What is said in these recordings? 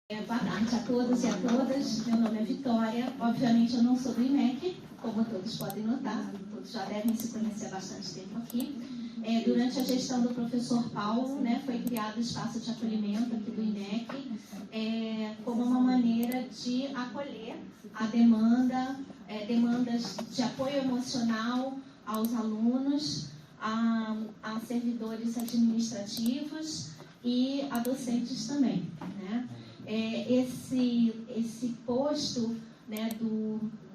Boa tarde a todos e a todas. Meu nome é Vitória. Obviamente eu não sou do IMEC, como todos podem notar. Todos já devem se conhecer há bastante tempo aqui. Durante a gestão do professor Paulo, foi criado o espaço de acolhimento aqui do IMEC, como uma maneira de acolher a demandas de apoio emocional aos alunos, a servidores administrativos e a docentes também, né? Esse posto,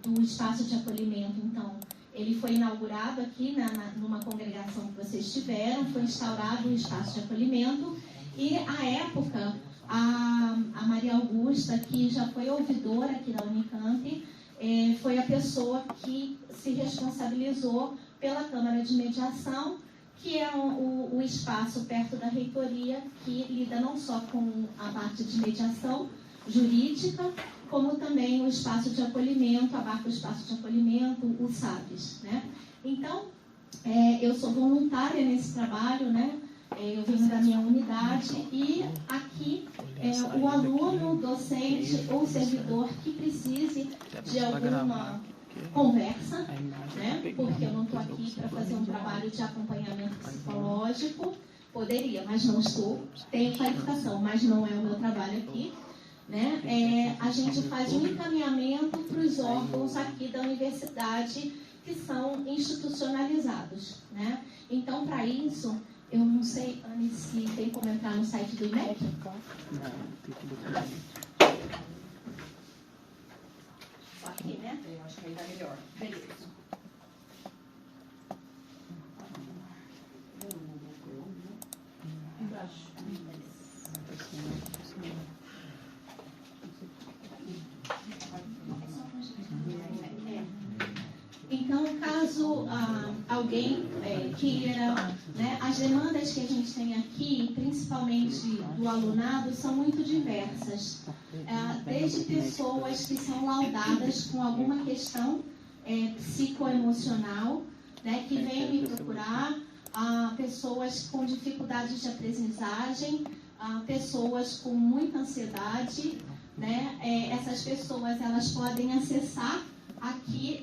do espaço de acolhimento, então, ele foi inaugurado aqui numa congregação que vocês tiveram, foi instaurado o espaço de acolhimento e, à época, a Maria Augusta, que já foi ouvidora aqui da Unicamp, foi a pessoa que se responsabilizou pela Câmara de Mediação, que é o espaço perto da reitoria que lida não só com a parte de mediação jurídica, como também o espaço de acolhimento, abarca o espaço de acolhimento, o SAPES, né? Então, eu sou voluntária nesse trabalho, eu venho da minha unidade e aqui o aluno, docente ou servidor que precise de alguma conversa, porque eu não estou aqui para fazer um trabalho de acompanhamento psicológico, poderia, mas não estou, tenho qualificação, mas não é o meu trabalho aqui, a gente faz um encaminhamento para os órgãos aqui da universidade que são institucionalizados, Então, para isso, eu não sei, Anne, se tem como entrar no site do IMEC? Aqui, Eu acho que aí tá melhor. Beleza. Embaixo. Então, caso alguém queira, as demandas que a gente tem aqui, principalmente do alunado, são muito diversas. Desde pessoas que são laudadas com alguma questão psicoemocional, que vêm me procurar, pessoas com dificuldades de aprendizagem, pessoas com muita ansiedade, essas pessoas elas podem acessar aqui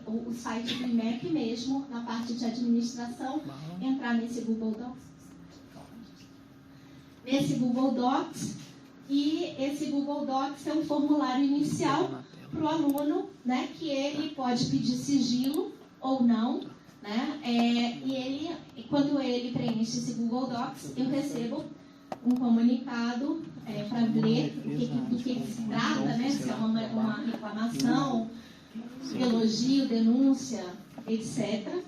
o site do IMEC mesmo, na parte de administração, entrar nesse Google Docs. E esse Google Docs é um formulário inicial para o aluno, que ele pode pedir sigilo ou não, e quando ele preenche esse Google Docs, eu recebo um comunicado para ler do que se trata, se é uma reclamação, elogio, denúncia, etc.,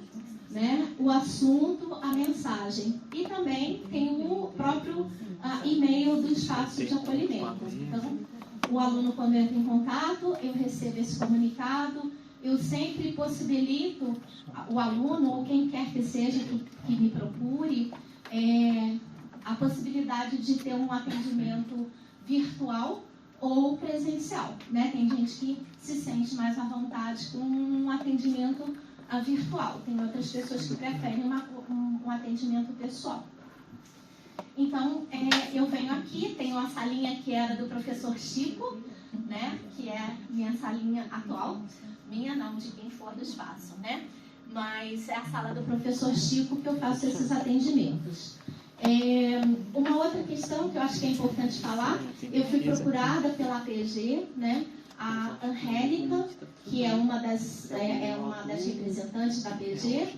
o assunto, a mensagem. E também tem o próprio e-mail do espaço de acolhimento. Então, o aluno, quando entra em contato, eu recebo esse comunicado, eu sempre possibilito o aluno, ou quem quer que seja que me procure, a possibilidade de ter um atendimento virtual ou presencial, Tem gente que se sente mais à vontade com um atendimento virtual. Tem outras pessoas que preferem um atendimento pessoal. Então, eu venho aqui, tenho a salinha que era do professor Chico, que é minha salinha atual. Minha não, de quem for do espaço, Mas é a sala do professor Chico que eu faço esses atendimentos. Uma outra questão que eu acho que é importante falar, eu fui procurada pela APG, a Angélica, que é uma das representantes da APG,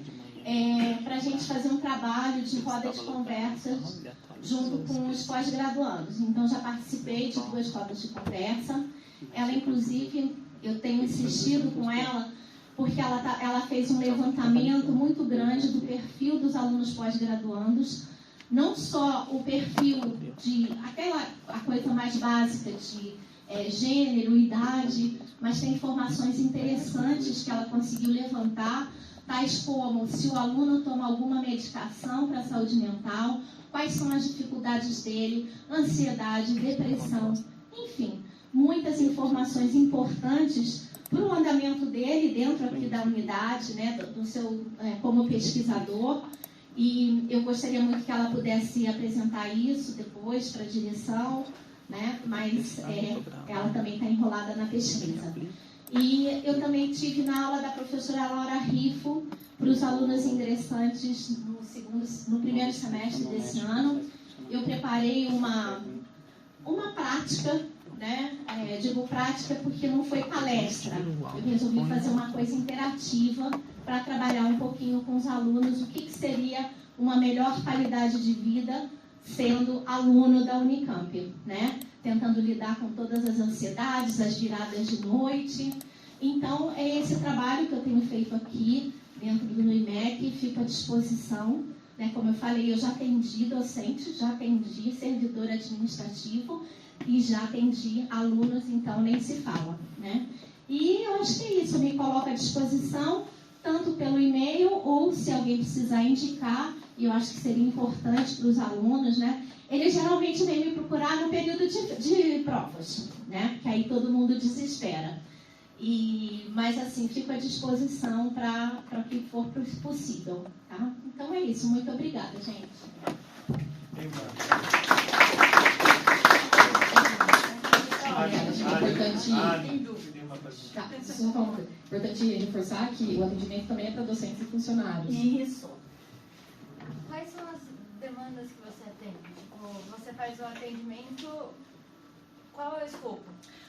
para a gente fazer um trabalho de roda de conversas junto com os pós-graduandos. Então, já participei de 2 rodas de conversa. Ela, inclusive, eu tenho insistido com ela, porque ela fez um levantamento muito grande do perfil dos alunos pós-graduandos, não só o perfil a coisa mais básica de gênero, idade, mas tem informações interessantes que ela conseguiu levantar, tais como se o aluno toma alguma medicação para a saúde mental, quais são as dificuldades dele, ansiedade, depressão, enfim, muitas informações importantes para o andamento dele dentro aqui da unidade, do seu, como pesquisador. E eu gostaria muito que ela pudesse apresentar isso depois para a direção, né? Mas ela também está enrolada na pesquisa. E eu também tive na aula da professora Laura Rifo, para os alunos ingressantes no primeiro semestre desse ano. Eu preparei uma prática, né? Digo prática porque não foi palestra. Eu resolvi fazer uma coisa interativa para trabalhar um pouquinho com os alunos o que seria uma melhor qualidade de vida sendo aluno da Unicamp, né? Tentando lidar com todas as ansiedades, as viradas de noite. Então, é esse trabalho que eu tenho feito aqui dentro do IMEC, fico à disposição. Né? Como eu falei, eu já atendi docente, já atendi servidor administrativo e já atendi alunos, então nem se fala. Né? E eu acho que é isso, eu me coloco à disposição, tanto pelo e-mail ou se alguém precisar indicar, e eu acho que seria importante para os alunos, né? Eles geralmente vêm me procurar no período de provas, né? Que aí todo mundo desespera. Mas assim, fico à disposição para o que for possível, tá? Então é isso, muito obrigada, gente. Importante reforçar que o atendimento também é para docentes e funcionários. Isso. Quais são as demandas que você atende? Tipo, você faz o atendimento, qual é o escopo?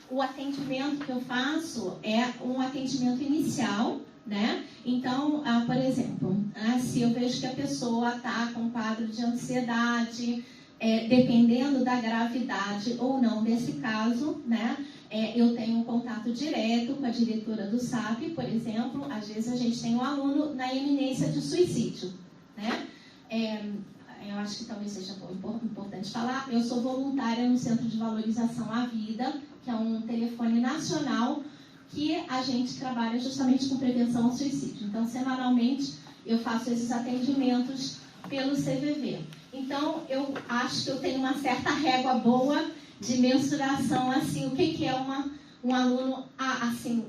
O atendimento que eu faço é um atendimento inicial, né? Então, por exemplo, se eu vejo que a pessoa está com um quadro de ansiedade, dependendo da gravidade ou não desse caso, né? Eu tenho um contato direto com a diretora do SAP, por exemplo. Às vezes a gente tem um aluno na iminência de suicídio, né? Eu acho que talvez seja importante falar. Eu sou voluntária no Centro de Valorização à Vida, que é um telefone nacional que a gente trabalha justamente com prevenção ao suicídio. Então, semanalmente, eu faço esses atendimentos pelo CVV. Então, eu acho que eu tenho uma certa régua boa de mensuração, assim, o que é um aluno, assim,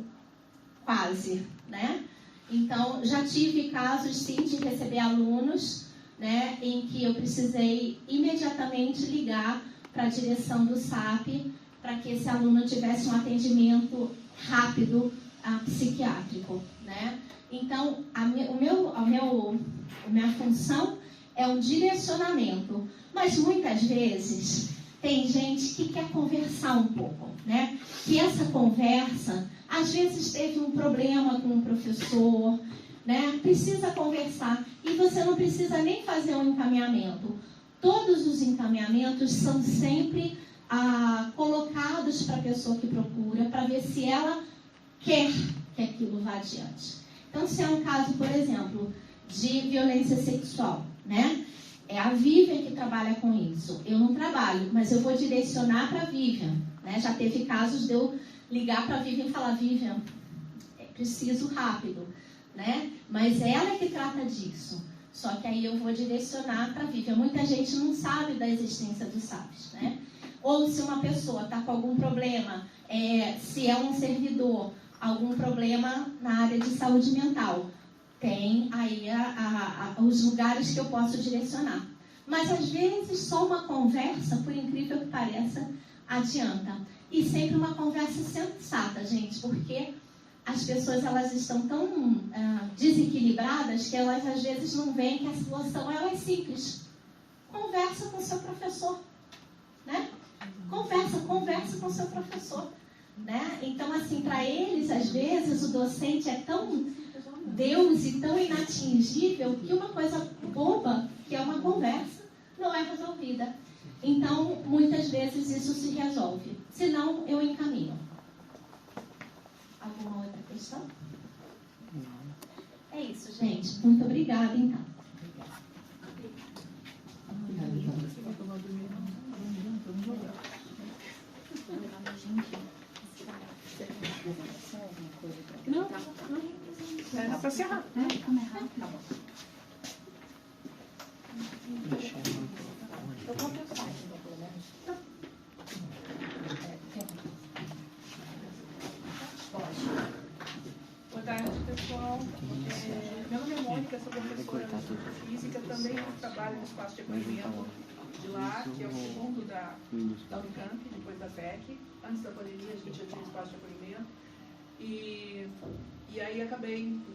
quase, né? Então, já tive casos, sim, de receber alunos, né, em que eu precisei imediatamente ligar para a direção do SAP para que esse aluno tivesse um atendimento rápido psiquiátrico, né? Então, a minha função é um direcionamento, mas muitas vezes tem gente que quer conversar um pouco, né? Que essa conversa, às vezes teve um problema com o professor, né? Precisa conversar e você não precisa nem fazer um encaminhamento. Todos os encaminhamentos são sempre colocados para a pessoa que procura, para ver se ela quer que aquilo vá adiante. Então, se é um caso, por exemplo, de violência sexual, né? É a Vivian que trabalha com isso. Eu não trabalho, mas eu vou direcionar para a Vivian, né? Já teve casos de eu ligar para a Vivian e falar: Vivian, preciso rápido, né? Mas ela é que trata disso. Só que aí eu vou direcionar para a Vivian. Muita gente não sabe da existência dos SAPs, né? Ou se uma pessoa está com algum problema, se é um servidor, algum problema na área de saúde mental, tem aí os lugares que eu posso direcionar. Mas às vezes só uma conversa, por incrível que pareça, adianta. E sempre uma conversa sensata, gente, porque as pessoas elas estão tão desequilibradas que elas às vezes não veem que a situação ela é simples. Conversa com seu professor, né? Conversa com seu professor, né? Então, assim, para eles, às vezes, o docente é tão Deus e tão inatingível que uma coisa boba, que é uma conversa, não é resolvida. Então, muitas vezes isso se resolve. Se não, eu encaminho. Alguma outra questão? É isso, gente. Muito obrigada, então. Não. Era para encerrar. Tá bom. Eu vou pensar, pelo menos. Boa tarde, pessoal. Meu nome é Mônica, sou professora de física, também trabalho no espaço de acolhimento de lá, que é o segundo da Unicamp, depois da PEC. Antes da pandemia, a gente já tinha espaço de acolhimento. E aí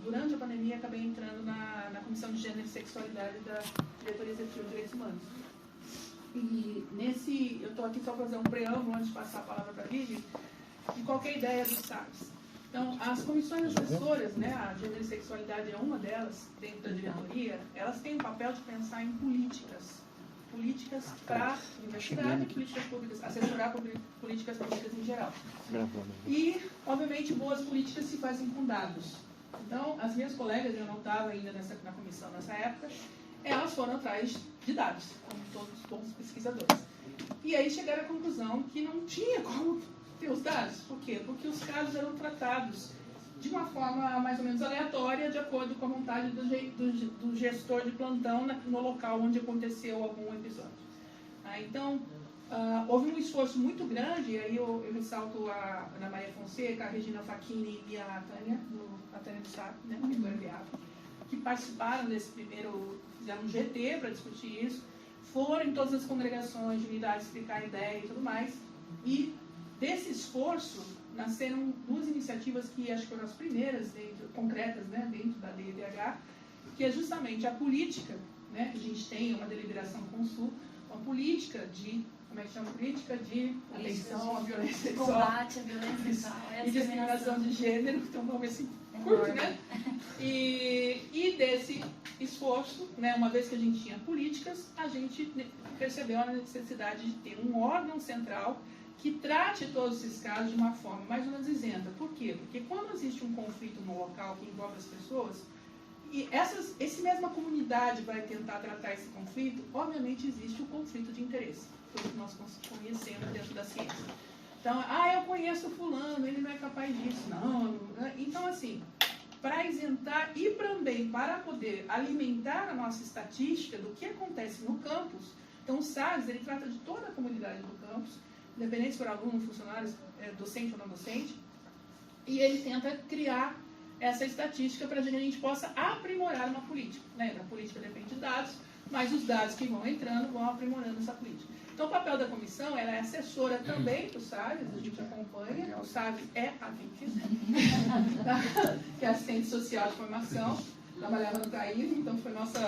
durante a pandemia, acabei entrando na Comissão de Gênero e Sexualidade da Diretoria Executiva de Direitos Humanos. E eu estou aqui só para fazer um preâmbulo antes de passar a palavra para a Vivi, de qualquer ideia dos SAGs. Então, as comissões assessoras, né, a Gênero e Sexualidade é uma delas, dentro da diretoria, elas têm o papel de pensar em políticas para a universidade, políticas públicas, assessorar políticas públicas em geral. E, obviamente, boas políticas se fazem com dados. Então, as minhas colegas, eu não estava ainda na comissão nessa época, elas foram atrás de dados, como todos os bons pesquisadores. E aí chegaram à conclusão que não tinha como ter os dados. Por quê? Porque os casos eram tratados de uma forma mais ou menos aleatória, de acordo com a vontade do gestor de plantão no local onde aconteceu algum episódio. Então, houve um esforço muito grande, e aí eu ressalto a Ana Maria Fonseca, a Regina Facchini e a Tânia do Saco, né, que participaram desse primeiro, fizeram um GT para discutir isso, foram em todas as congregações de unidades explicar a ideia e tudo mais, e desse esforço nasceram duas iniciativas que acho que foram as primeiras concretas, né, dentro da DEDH, que é justamente a política, né, que a gente tem uma deliberação com o Sul, uma política de, como é que chama? Política de atenção à violência sexual. Combate à violência sexual e discriminação de gênero, então vamos ver se curto, né? E desse esforço, né, uma vez que a gente tinha políticas, a gente percebeu a necessidade de ter um órgão central que trate todos esses casos de uma forma mais ou menos isenta. Por quê? Porque quando existe um conflito no local que envolve as pessoas, e essa mesma comunidade vai tentar tratar esse conflito, obviamente existe o conflito de interesse, tudo que nós conhecemos dentro da ciência. Então, eu conheço fulano, ele não é capaz disso. Não. Então, assim, para isentar e também para poder alimentar a nossa estatística do que acontece no campus, então o SAGS, ele trata de toda a comunidade do campus, independente se for aluno, funcionário, docente ou não docente, e ele tenta criar essa estatística para que a gente possa aprimorar uma política. Né? A política depende de dados, mas os dados que vão entrando vão aprimorando essa política. Então, o papel da comissão, ela é assessora também para o SAGS, a gente acompanha, o SAGS é a VIC, que é assistente social de formação, trabalhava no CAIS, então foi nossa...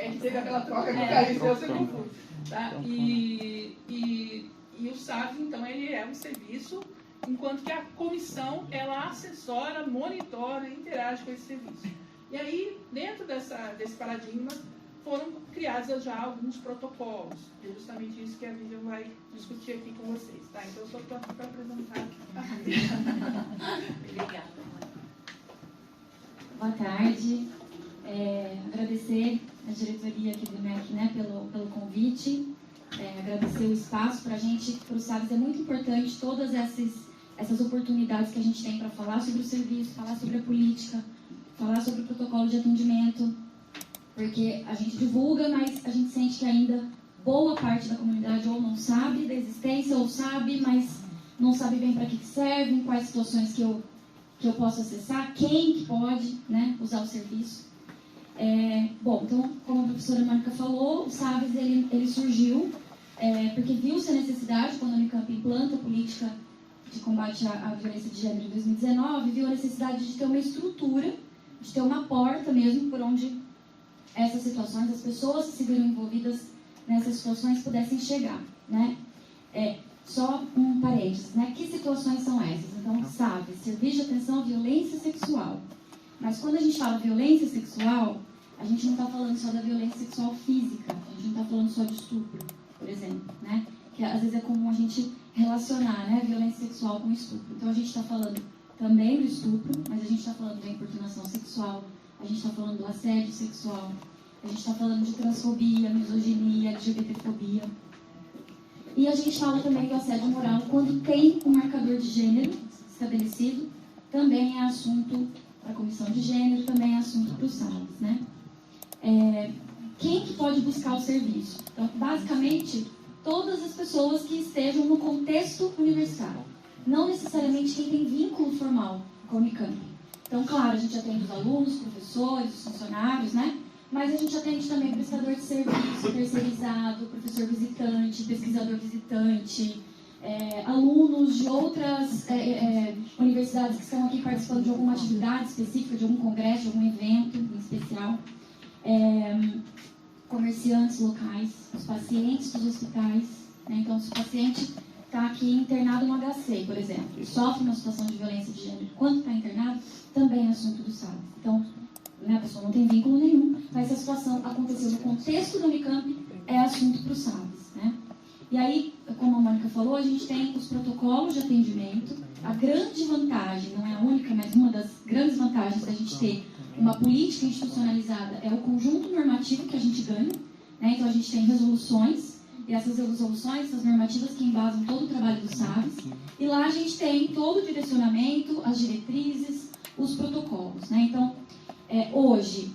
Ele teve aquela troca com o CAIS, eu sempre confuso. Tá? E o SAGS, então, ele é um serviço, enquanto que a comissão, ela assessora, monitora e interage com esse serviço. E aí, dentro desse paradigma, foram criados já alguns protocolos. É justamente isso que a Vivian vai discutir aqui com vocês. Tá? Então, eu só estou aqui para apresentar. Obrigada. Boa tarde. Agradecer a diretoria aqui do MEC, né, pelo convite. Agradecer o espaço para a gente, para o SAGS. É muito importante todas essas oportunidades que a gente tem para falar sobre o serviço, falar sobre a política, falar sobre o protocolo de atendimento, porque a gente divulga, mas a gente sente que ainda boa parte da comunidade ou não sabe da existência, ou sabe, mas não sabe bem para que serve, em quais situações que eu posso acessar, quem que pode, né, usar o serviço. Bom, então, como a professora Mônica falou, o SAGS ele surgiu porque viu-se a necessidade, quando a Unicamp implanta a política de combate à violência de gênero em 2019, viu a necessidade de ter uma estrutura, de ter uma porta mesmo por onde essas situações, as pessoas que se viram envolvidas nessas situações pudessem chegar, né? Só um parênteses, né? Que situações são essas? Então, sabe, serviço de atenção à violência sexual. Mas quando a gente fala violência sexual, a gente não está falando só da violência sexual física, a gente não está falando só de estupro, por exemplo, né? Que às vezes é comum a gente relacionar, né, violência sexual com estupro. Então a gente está falando também do estupro, mas a gente está falando da importunação sexual, a gente está falando do assédio sexual, a gente está falando de transfobia, misoginia, LGBTfobia. E a gente fala também do assédio moral quando tem um marcador de gênero estabelecido, também é assunto para a comissão de gênero, também é assunto para os SAGS, né? Quem que pode buscar o serviço? Então, basicamente, todas as pessoas que estejam no contexto universitário. Não necessariamente quem tem vínculo formal com a Unicamp. Então, claro, a gente atende os alunos, professores, os funcionários, né? Mas a gente atende também prestador de serviço, terceirizado, professor visitante, pesquisador visitante, alunos de outras universidades que estão aqui participando de alguma atividade específica, de algum congresso, de algum evento em especial, comerciantes locais, os pacientes dos hospitais, né? Então, se o paciente está aqui internado no HC, por exemplo, e sofre uma situação de violência de gênero, quando está internado, também é assunto do SAVES. Então, né, a pessoa não tem vínculo nenhum, mas se a situação aconteceu no contexto da Unicamp, é assunto para o SAVES, né? E aí, como a Mônica falou, a gente tem os protocolos de atendimento. A grande vantagem, não é a única, mas uma das grandes vantagens da gente ter uma política institucionalizada é o conjunto normativo que a gente ganha, né? Então, a gente tem resoluções, e essas resoluções, essas normativas que embasam todo o trabalho do SAVES, e lá a gente tem todo o direcionamento, as diretrizes, os protocolos, né? Então, hoje,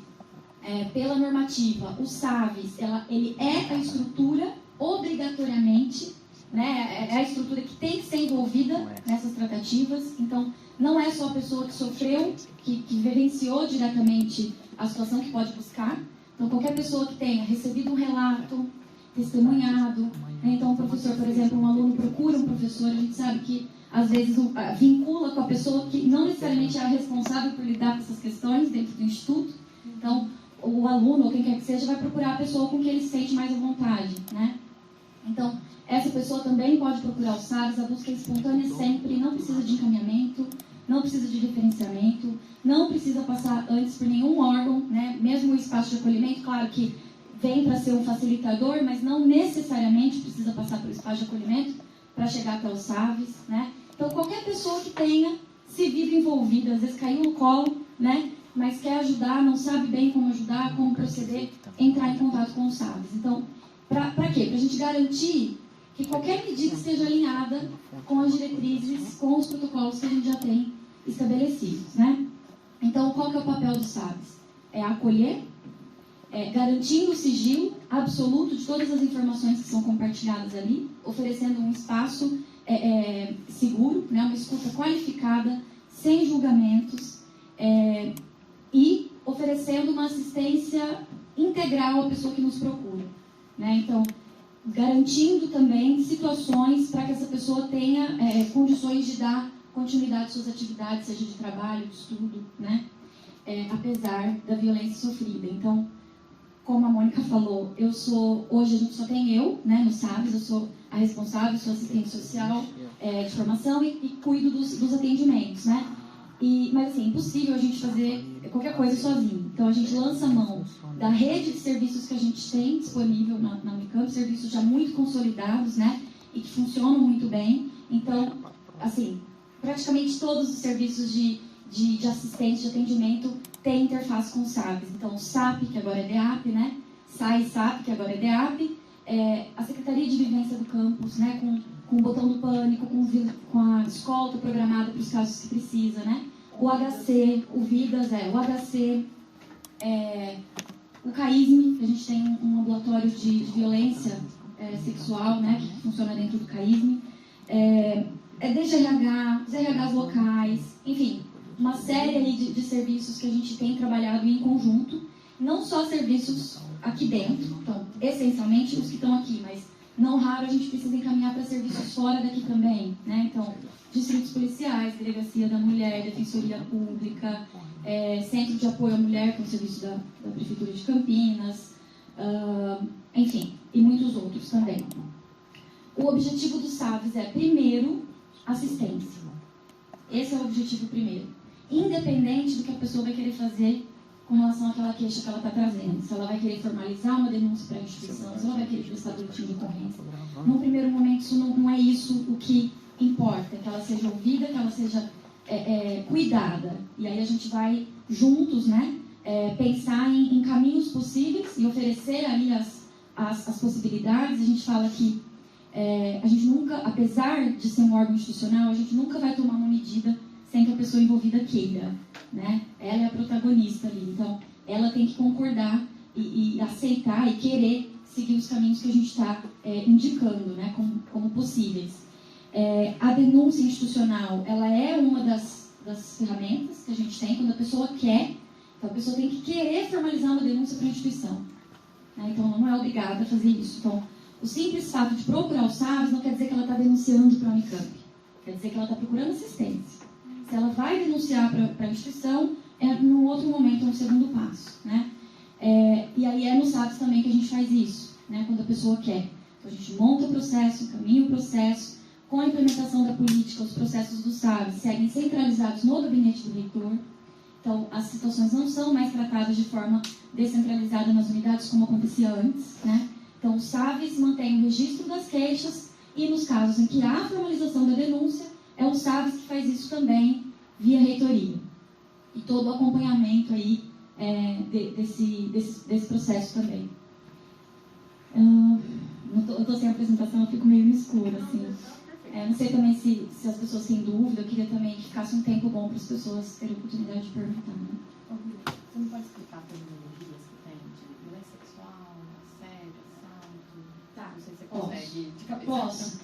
pela normativa, o SAVES, ele é a estrutura, obrigatoriamente, né? É a estrutura que tem que ser envolvida nessas tratativas. Então, não é só a pessoa que sofreu, que vivenciou diretamente a situação que pode buscar. Então, qualquer pessoa que tenha recebido um relato, testemunhado, né? Então, um professor, por exemplo, um aluno procura um professor, a gente sabe que às vezes vincula com a pessoa que não necessariamente é a responsável por lidar com essas questões dentro do instituto. Então, o aluno, ou quem quer que seja, vai procurar a pessoa com quem ele se sente mais à vontade, né? Então, essa pessoa também pode procurar o SAVES, a busca é espontânea sempre, não precisa de encaminhamento, não precisa de referenciamento, não precisa passar antes por nenhum órgão, né? Mesmo o espaço de acolhimento, claro que vem para ser um facilitador, mas não necessariamente precisa passar pelo espaço de acolhimento para chegar até o SAVES, né? Então, qualquer pessoa que tenha se vive envolvida, às vezes caiu no colo, né? Mas quer ajudar, não sabe bem como ajudar, como proceder, entrar em contato com o SAVES. Então, para quê? Para a gente garantir que qualquer medida esteja alinhada com as diretrizes, com os protocolos que a gente já tem estabelecidos, né? Então, qual que é o papel do SAVES? É acolher, garantindo o sigilo absoluto de todas as informações que são compartilhadas ali, oferecendo um espaço seguro, né, uma escuta qualificada, sem julgamentos, e oferecendo uma assistência integral à pessoa que nos procura, né? Então, garantindo também situações para que essa pessoa tenha condições de dar continuidade às suas atividades, seja de trabalho, de estudo, né? Apesar da violência sofrida. Então, como a Mônica falou, hoje a gente só tem eu, né, no SAVES, eu sou a responsável, sou assistente social de formação e cuido dos atendimentos, né? Mas assim, é impossível a gente fazer qualquer coisa sozinho. Então a gente lança a mão da rede de serviços que a gente tem disponível na Unicamp, serviços já muito consolidados, né? E que funcionam muito bem. Então, assim, praticamente todos os serviços de assistência, de atendimento, têm interface com o SAVES. Então, o SAP, que agora é DEAP, né? SAP, que agora é DEAP, a Secretaria de Vivência do Campus, né? Com o botão do pânico, com a escolta programada para os casos que precisa, né? O HC, o VIDAS, o HC, o CAISME, que a gente tem um ambulatório de violência sexual, né? Que funciona dentro do CAISME, DGRH, os RHs locais, enfim, uma série ali de serviços que a gente tem trabalhado em conjunto, não só serviços aqui dentro, então, essencialmente os que estão aqui, mas não raro a gente precisa encaminhar para serviços fora daqui também, né? Então, distritos policiais, Delegacia da Mulher, Defensoria Pública, Centro de Apoio à Mulher, que é um serviço da Prefeitura de Campinas, enfim, e muitos outros também. O objetivo do SAVES é, primeiro, assistência. Esse é o objetivo primeiro. Independente do que a pessoa vai querer fazer com relação àquela queixa que ela está trazendo. Se ela vai querer formalizar uma denúncia para a instituição, se ela vai querer prestar boletim de ocorrência. Num primeiro momento, isso não é isso o que importa. Que ela seja ouvida, que ela seja cuidada. E aí a gente vai juntos, né, pensar em caminhos possíveis e oferecer ali as possibilidades. A gente fala que a gente nunca, apesar de ser um órgão institucional, a gente nunca vai tomar uma medida sem que a pessoa envolvida queira, né? Ela é a protagonista ali, então ela tem que concordar e aceitar e querer seguir os caminhos que a gente está indicando, né? Como possíveis. A denúncia institucional, ela é uma das ferramentas que a gente tem quando a pessoa quer Então, a pessoa tem que querer formalizar uma denúncia para a instituição. Né? Então, ela não é obrigada a fazer isso. Então, o simples fato de procurar o SAVES não quer dizer que ela está denunciando para a Unicamp. Quer dizer que ela está procurando assistência. Se ela vai denunciar para a instituição, num outro momento, é um segundo passo. Né? E aí é no SAVES também que a gente faz isso, né? Quando a pessoa quer. Então, a gente monta o processo, encaminha o processo. Com a implementação da política, os processos do SAVES seguem centralizados no gabinete do reitor. Então, as situações não são mais tratadas de forma descentralizada nas unidades, como acontecia antes. Né? Então, o SAVES mantém o registro das queixas e, nos casos em que há a formalização da denúncia, é o SAVES que faz isso também via reitoria. E todo o acompanhamento aí, desse processo também. Eu estou sem apresentação, eu fico meio no escuro, assim. Não sei também se as pessoas têm dúvida, eu queria também que ficasse um tempo bom para as pessoas terem a oportunidade de perguntar. Né? Você não pode explicar a terminologias que tem de violência sexual, assédio, assalto? Tá, não sei se você consegue de cabeça. Posso.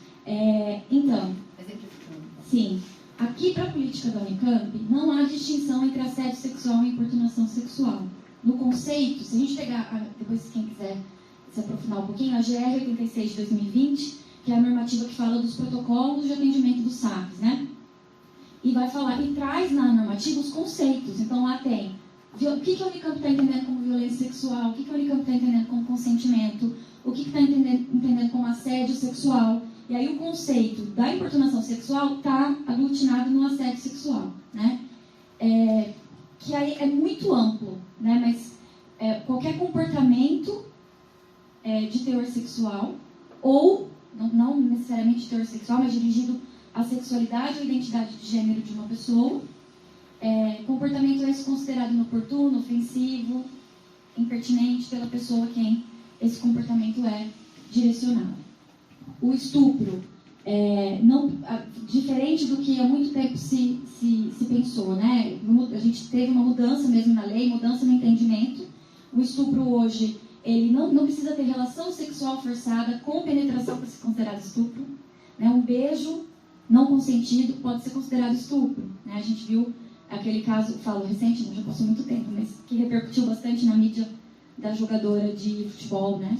Então, Exemplificando. Sim. Aqui, para a política da Unicamp, não há distinção entre assédio sexual e importunação sexual. No conceito, se a gente pegar, depois quem quiser se aprofundar um pouquinho, a GR 86 de 2020, que é a normativa que fala dos protocolos de atendimento do SAVES, né? E vai falar, e traz na normativa os conceitos. Então, lá tem o que a Unicamp está entendendo como violência sexual, o que a Unicamp está entendendo como consentimento, o que está entendendo como assédio sexual. E aí o conceito da importunação sexual está aglutinado no assédio sexual, né? Que aí é muito amplo, né? Mas qualquer comportamento de teor sexual, ou não necessariamente de teor sexual, mas dirigido à sexualidade ou identidade de gênero de uma pessoa, comportamento esse considerado inoportuno, ofensivo, impertinente pela pessoa a quem esse comportamento é direcionado. O estupro, diferente do que há muito tempo se pensou, né? A gente teve uma mudança mesmo na lei, mudança no entendimento. O estupro hoje, ele não precisa ter relação sexual forçada com penetração para ser considerado estupro. Né? Um beijo não consentido pode ser considerado estupro. Né? A gente viu aquele caso, falo recente, já passou muito tempo, mas que repercutiu bastante na mídia da jogadora de futebol, né?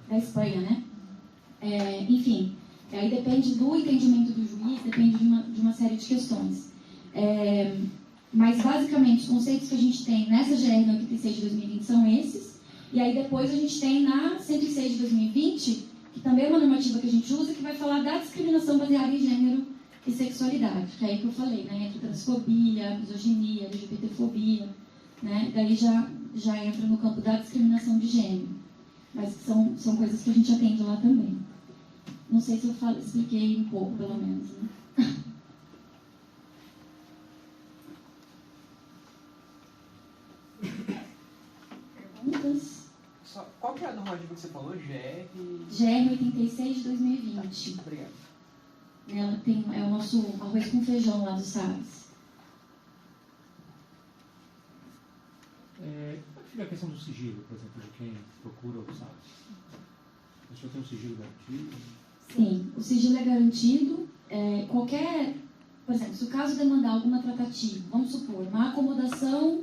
Da Espanha, né? Enfim, aí depende do entendimento do juiz, depende de uma série de questões. Mas, basicamente, os conceitos que a gente tem nessa GR 86 de 2020 são esses. E aí, depois, a gente tem na 106 de 2020, que também é uma normativa que a gente usa, que vai falar da discriminação baseada em gênero e sexualidade. Que é aí que eu falei, né? Entre transfobia, misoginia, LGBTfobia, né? Daí já entra no campo da discriminação de gênero. Mas são coisas que a gente atende lá também. Não sei se eu expliquei um pouco, pelo menos. Né? Perguntas? Qual que é a normativa que você falou? GR 86 de 2020. Obrigado. Ela é o nosso arroz com feijão lá do SAVES. Como é que fica a questão do sigilo, por exemplo, de quem procura o SAVES? A pessoa tem um sigilo garantido? Sim, o sigilo é garantido. Por exemplo, se o caso demandar alguma tratativa, vamos supor, uma acomodação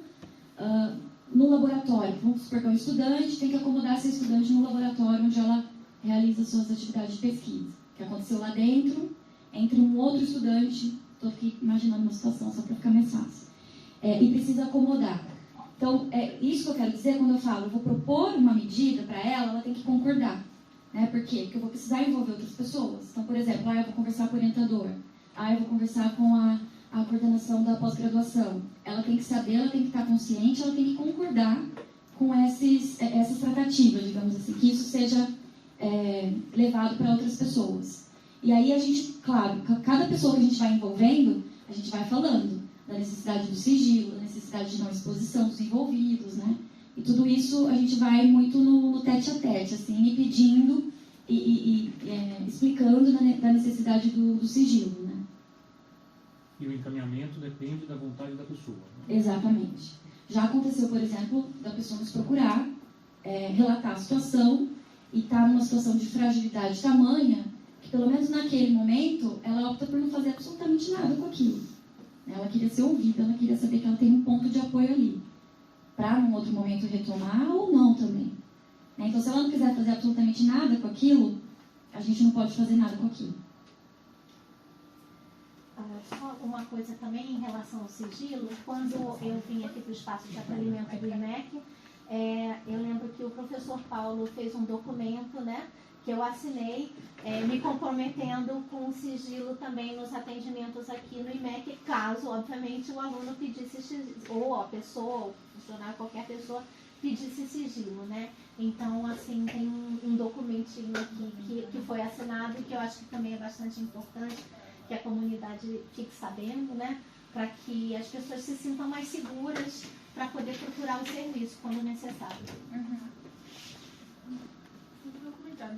no laboratório. Vamos supor que é um estudante, tem que acomodar essa estudante no laboratório onde ela realiza suas atividades de pesquisa. Que aconteceu lá dentro, entre um outro estudante, estou aqui imaginando uma situação só para ficar mais fácil, e precisa acomodar. Então, isso que eu quero dizer quando eu falo, eu vou propor uma medida para ela tem que concordar. Né? Por quê? Porque eu vou precisar envolver outras pessoas. Então, por exemplo, eu vou conversar com o orientador, eu vou conversar com a coordenação da pós-graduação. Ela tem que saber, ela tem que estar consciente, ela tem que concordar com essas tratativas, digamos assim, que isso seja levado para outras pessoas. E aí a gente, claro, cada pessoa que a gente vai envolvendo, a gente vai falando da necessidade do sigilo, da necessidade de não exposição dos envolvidos, né? E tudo isso a gente vai muito no tete-a-tete, assim, e pedindo e explicando da necessidade do sigilo, né? E o encaminhamento depende da vontade da pessoa. Né? Exatamente. Já aconteceu, por exemplo, da pessoa nos procurar, relatar a situação e estar numa situação de fragilidade tamanha que, pelo menos naquele momento, ela opta por não fazer absolutamente nada com aquilo. Ela queria ser ouvida, ela queria saber que ela tem um ponto de apoio ali. para num outro momento retomar ou não também. Né? Então, se ela não quiser fazer absolutamente nada com aquilo, a gente não pode fazer nada com aquilo. Só uma coisa também em relação ao sigilo, quando eu vim aqui para o espaço de acolhimento do IMEC, eu lembro que o professor Paulo fez um documento, né, que eu assinei, me comprometendo com o sigilo também nos atendimentos aqui no IMEC, caso, obviamente, o aluno pedisse, ou a pessoa, ou funcionário, qualquer pessoa, pedisse sigilo, né? Então, assim, tem um documentinho aqui que foi assinado e que eu acho que também é bastante importante que a comunidade fique sabendo, né? Para que as pessoas se sintam mais seguras para poder procurar o serviço quando necessário.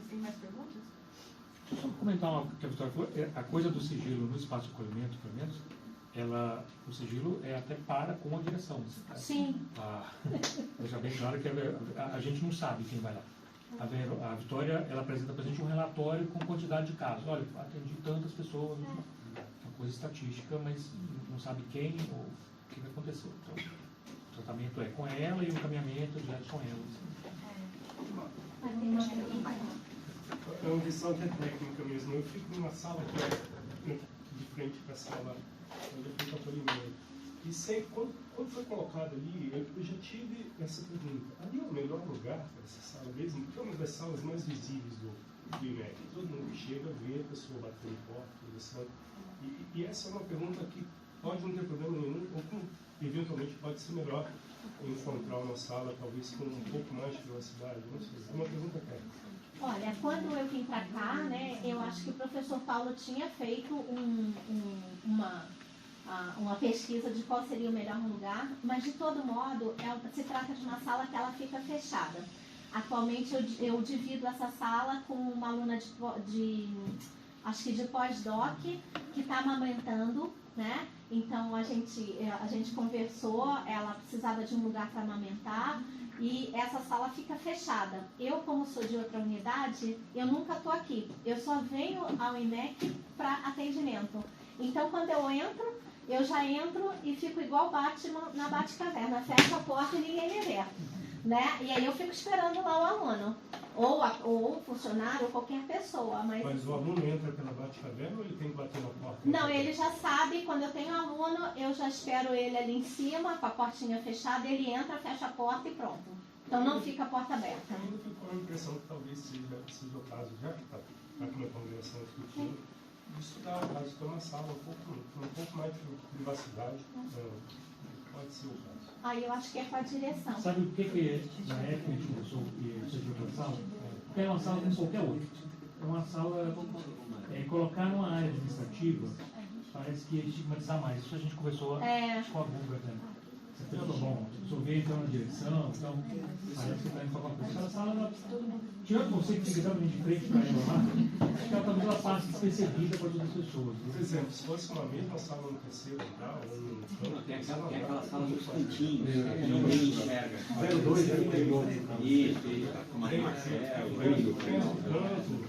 Tem mais perguntas? Só comentar uma que a Vitória falou, a coisa do sigilo no espaço de acolhimento, pelo menos, o sigilo é até com a direção. Sim. Deixar bem claro que a gente não sabe quem vai lá. A Vitória, ela apresenta para a gente um relatório com quantidade de casos. Olha, atendi tantas pessoas, uma coisa estatística, mas não sabe quem ou o que aconteceu. Então, o tratamento é com ela e o encaminhamento é direto com ela. É uma visão até técnica mesmo. Eu fico numa sala que é de frente para a sala onde eu fiz o acolhimento. E sempre, quando foi colocado ali, eu já tive essa pergunta. Ali é o melhor lugar para essa sala mesmo? Porque é uma das salas mais visíveis do IMEC. Todo mundo chega, vê a pessoa batendo porta, conversando. E essa é uma pergunta que pode não ter problema nenhum, ou eventualmente pode ser melhor encontrar uma sala, talvez com um pouco mais de privacidade. Não sei. É uma pergunta técnica. Olha, quando eu vim para cá, né, eu acho que o professor Paulo tinha feito uma pesquisa de qual seria o melhor lugar, mas de todo modo se trata de uma sala que ela fica fechada. Atualmente eu divido essa sala com uma aluna acho que de pós-doc que está amamentando, né? Então a gente conversou, ela precisava de um lugar para amamentar. E essa sala fica fechada. Eu, como sou de outra unidade, eu nunca estou aqui. Eu só venho ao IMEC para atendimento. Então, quando eu entro, eu já entro e fico igual Batman na Batcaverna. Fecho a porta e ninguém me vê. Né? E aí eu fico esperando lá o aluno. Ou o funcionário, ou qualquer pessoa. Mas o aluno entra pela Batcaverna ou ele tem que bater na porta? Não, ele já sabe. Quando eu tenho aluno, eu já espero ele ali em cima, com a portinha fechada. Ele entra, fecha a porta e pronto. Então não fica a porta aberta. Eu fico com a impressão que talvez seja o caso, já que está aqui na congregação discutindo, de estudar o caso, ter uma sala com um pouco mais de privacidade. Pode ser o caso. Aí eu acho que é com a direção. Sabe o que na época a gente começou e seja outra sala? Porque é uma sala como qualquer outra. É uma sala, colocar numa área administrativa, parece que é estigmatizar mais. Isso a gente conversou com a Guga até. Você pensou, bom, a pessoa veio então na direção, então parece que está indo para alguma coisa. Aquela sala, tirando você que fica exatamente de frente para ela lá, acho que ela talvez ela passe despercebida para todas as pessoas. Por exemplo, se fosse uma mesma sala no terceiro andar, ou no canto, tem aquela sala dos cantinhos, ninguém enxerga. 02, 32. Isso, com a Marcel,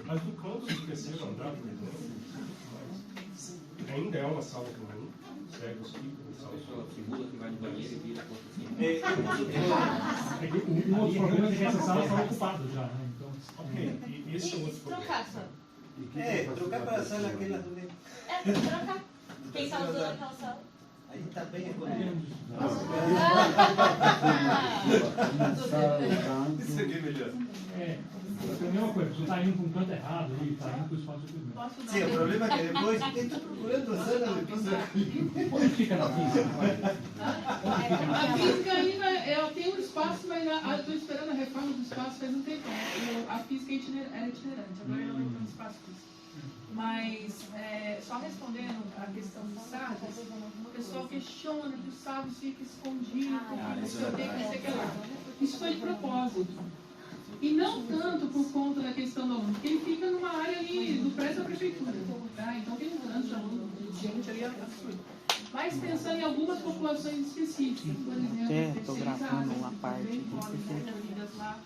mas no canto do terceiro andar, por exemplo, ainda é uma sala comum, segue os tipos de sala. A pessoa simula que vai no banheiro e vira a porta assim. Um outro problema é que essa sala está ocupada já, né? Então, ok, e esse é o outro problema. Trocar para a sala aquela também. Trocar. Quem está usando aquela sala? Aí está bem econômico. Isso aqui é melhor. É a mesma coisa, você está indo para um canto errado e está indo para o espaço de acolhimento. Sim, o problema é que depois quem está procurando a sala depois Onde fica na física? A física ainda, eu tenho um espaço, mas eu estou esperando a reforma do espaço faz um tempo. A física era itinerante, agora ela não tem espaço físico. Mas, só respondendo a questão dos SAVs, o pessoal questiona que o SAVs fica escondido, que isso eu tenho que ser que lá. Isso foi de propósito. E não tanto por conta da questão do aluno, porque ele fica numa área ali do prédio da prefeitura. Tá? Então tem um tanto de aluno, de gente ali absurdo. Mas pensando em algumas populações específicas, por exemplo, terceirizadas, que podem ser atendidas lá,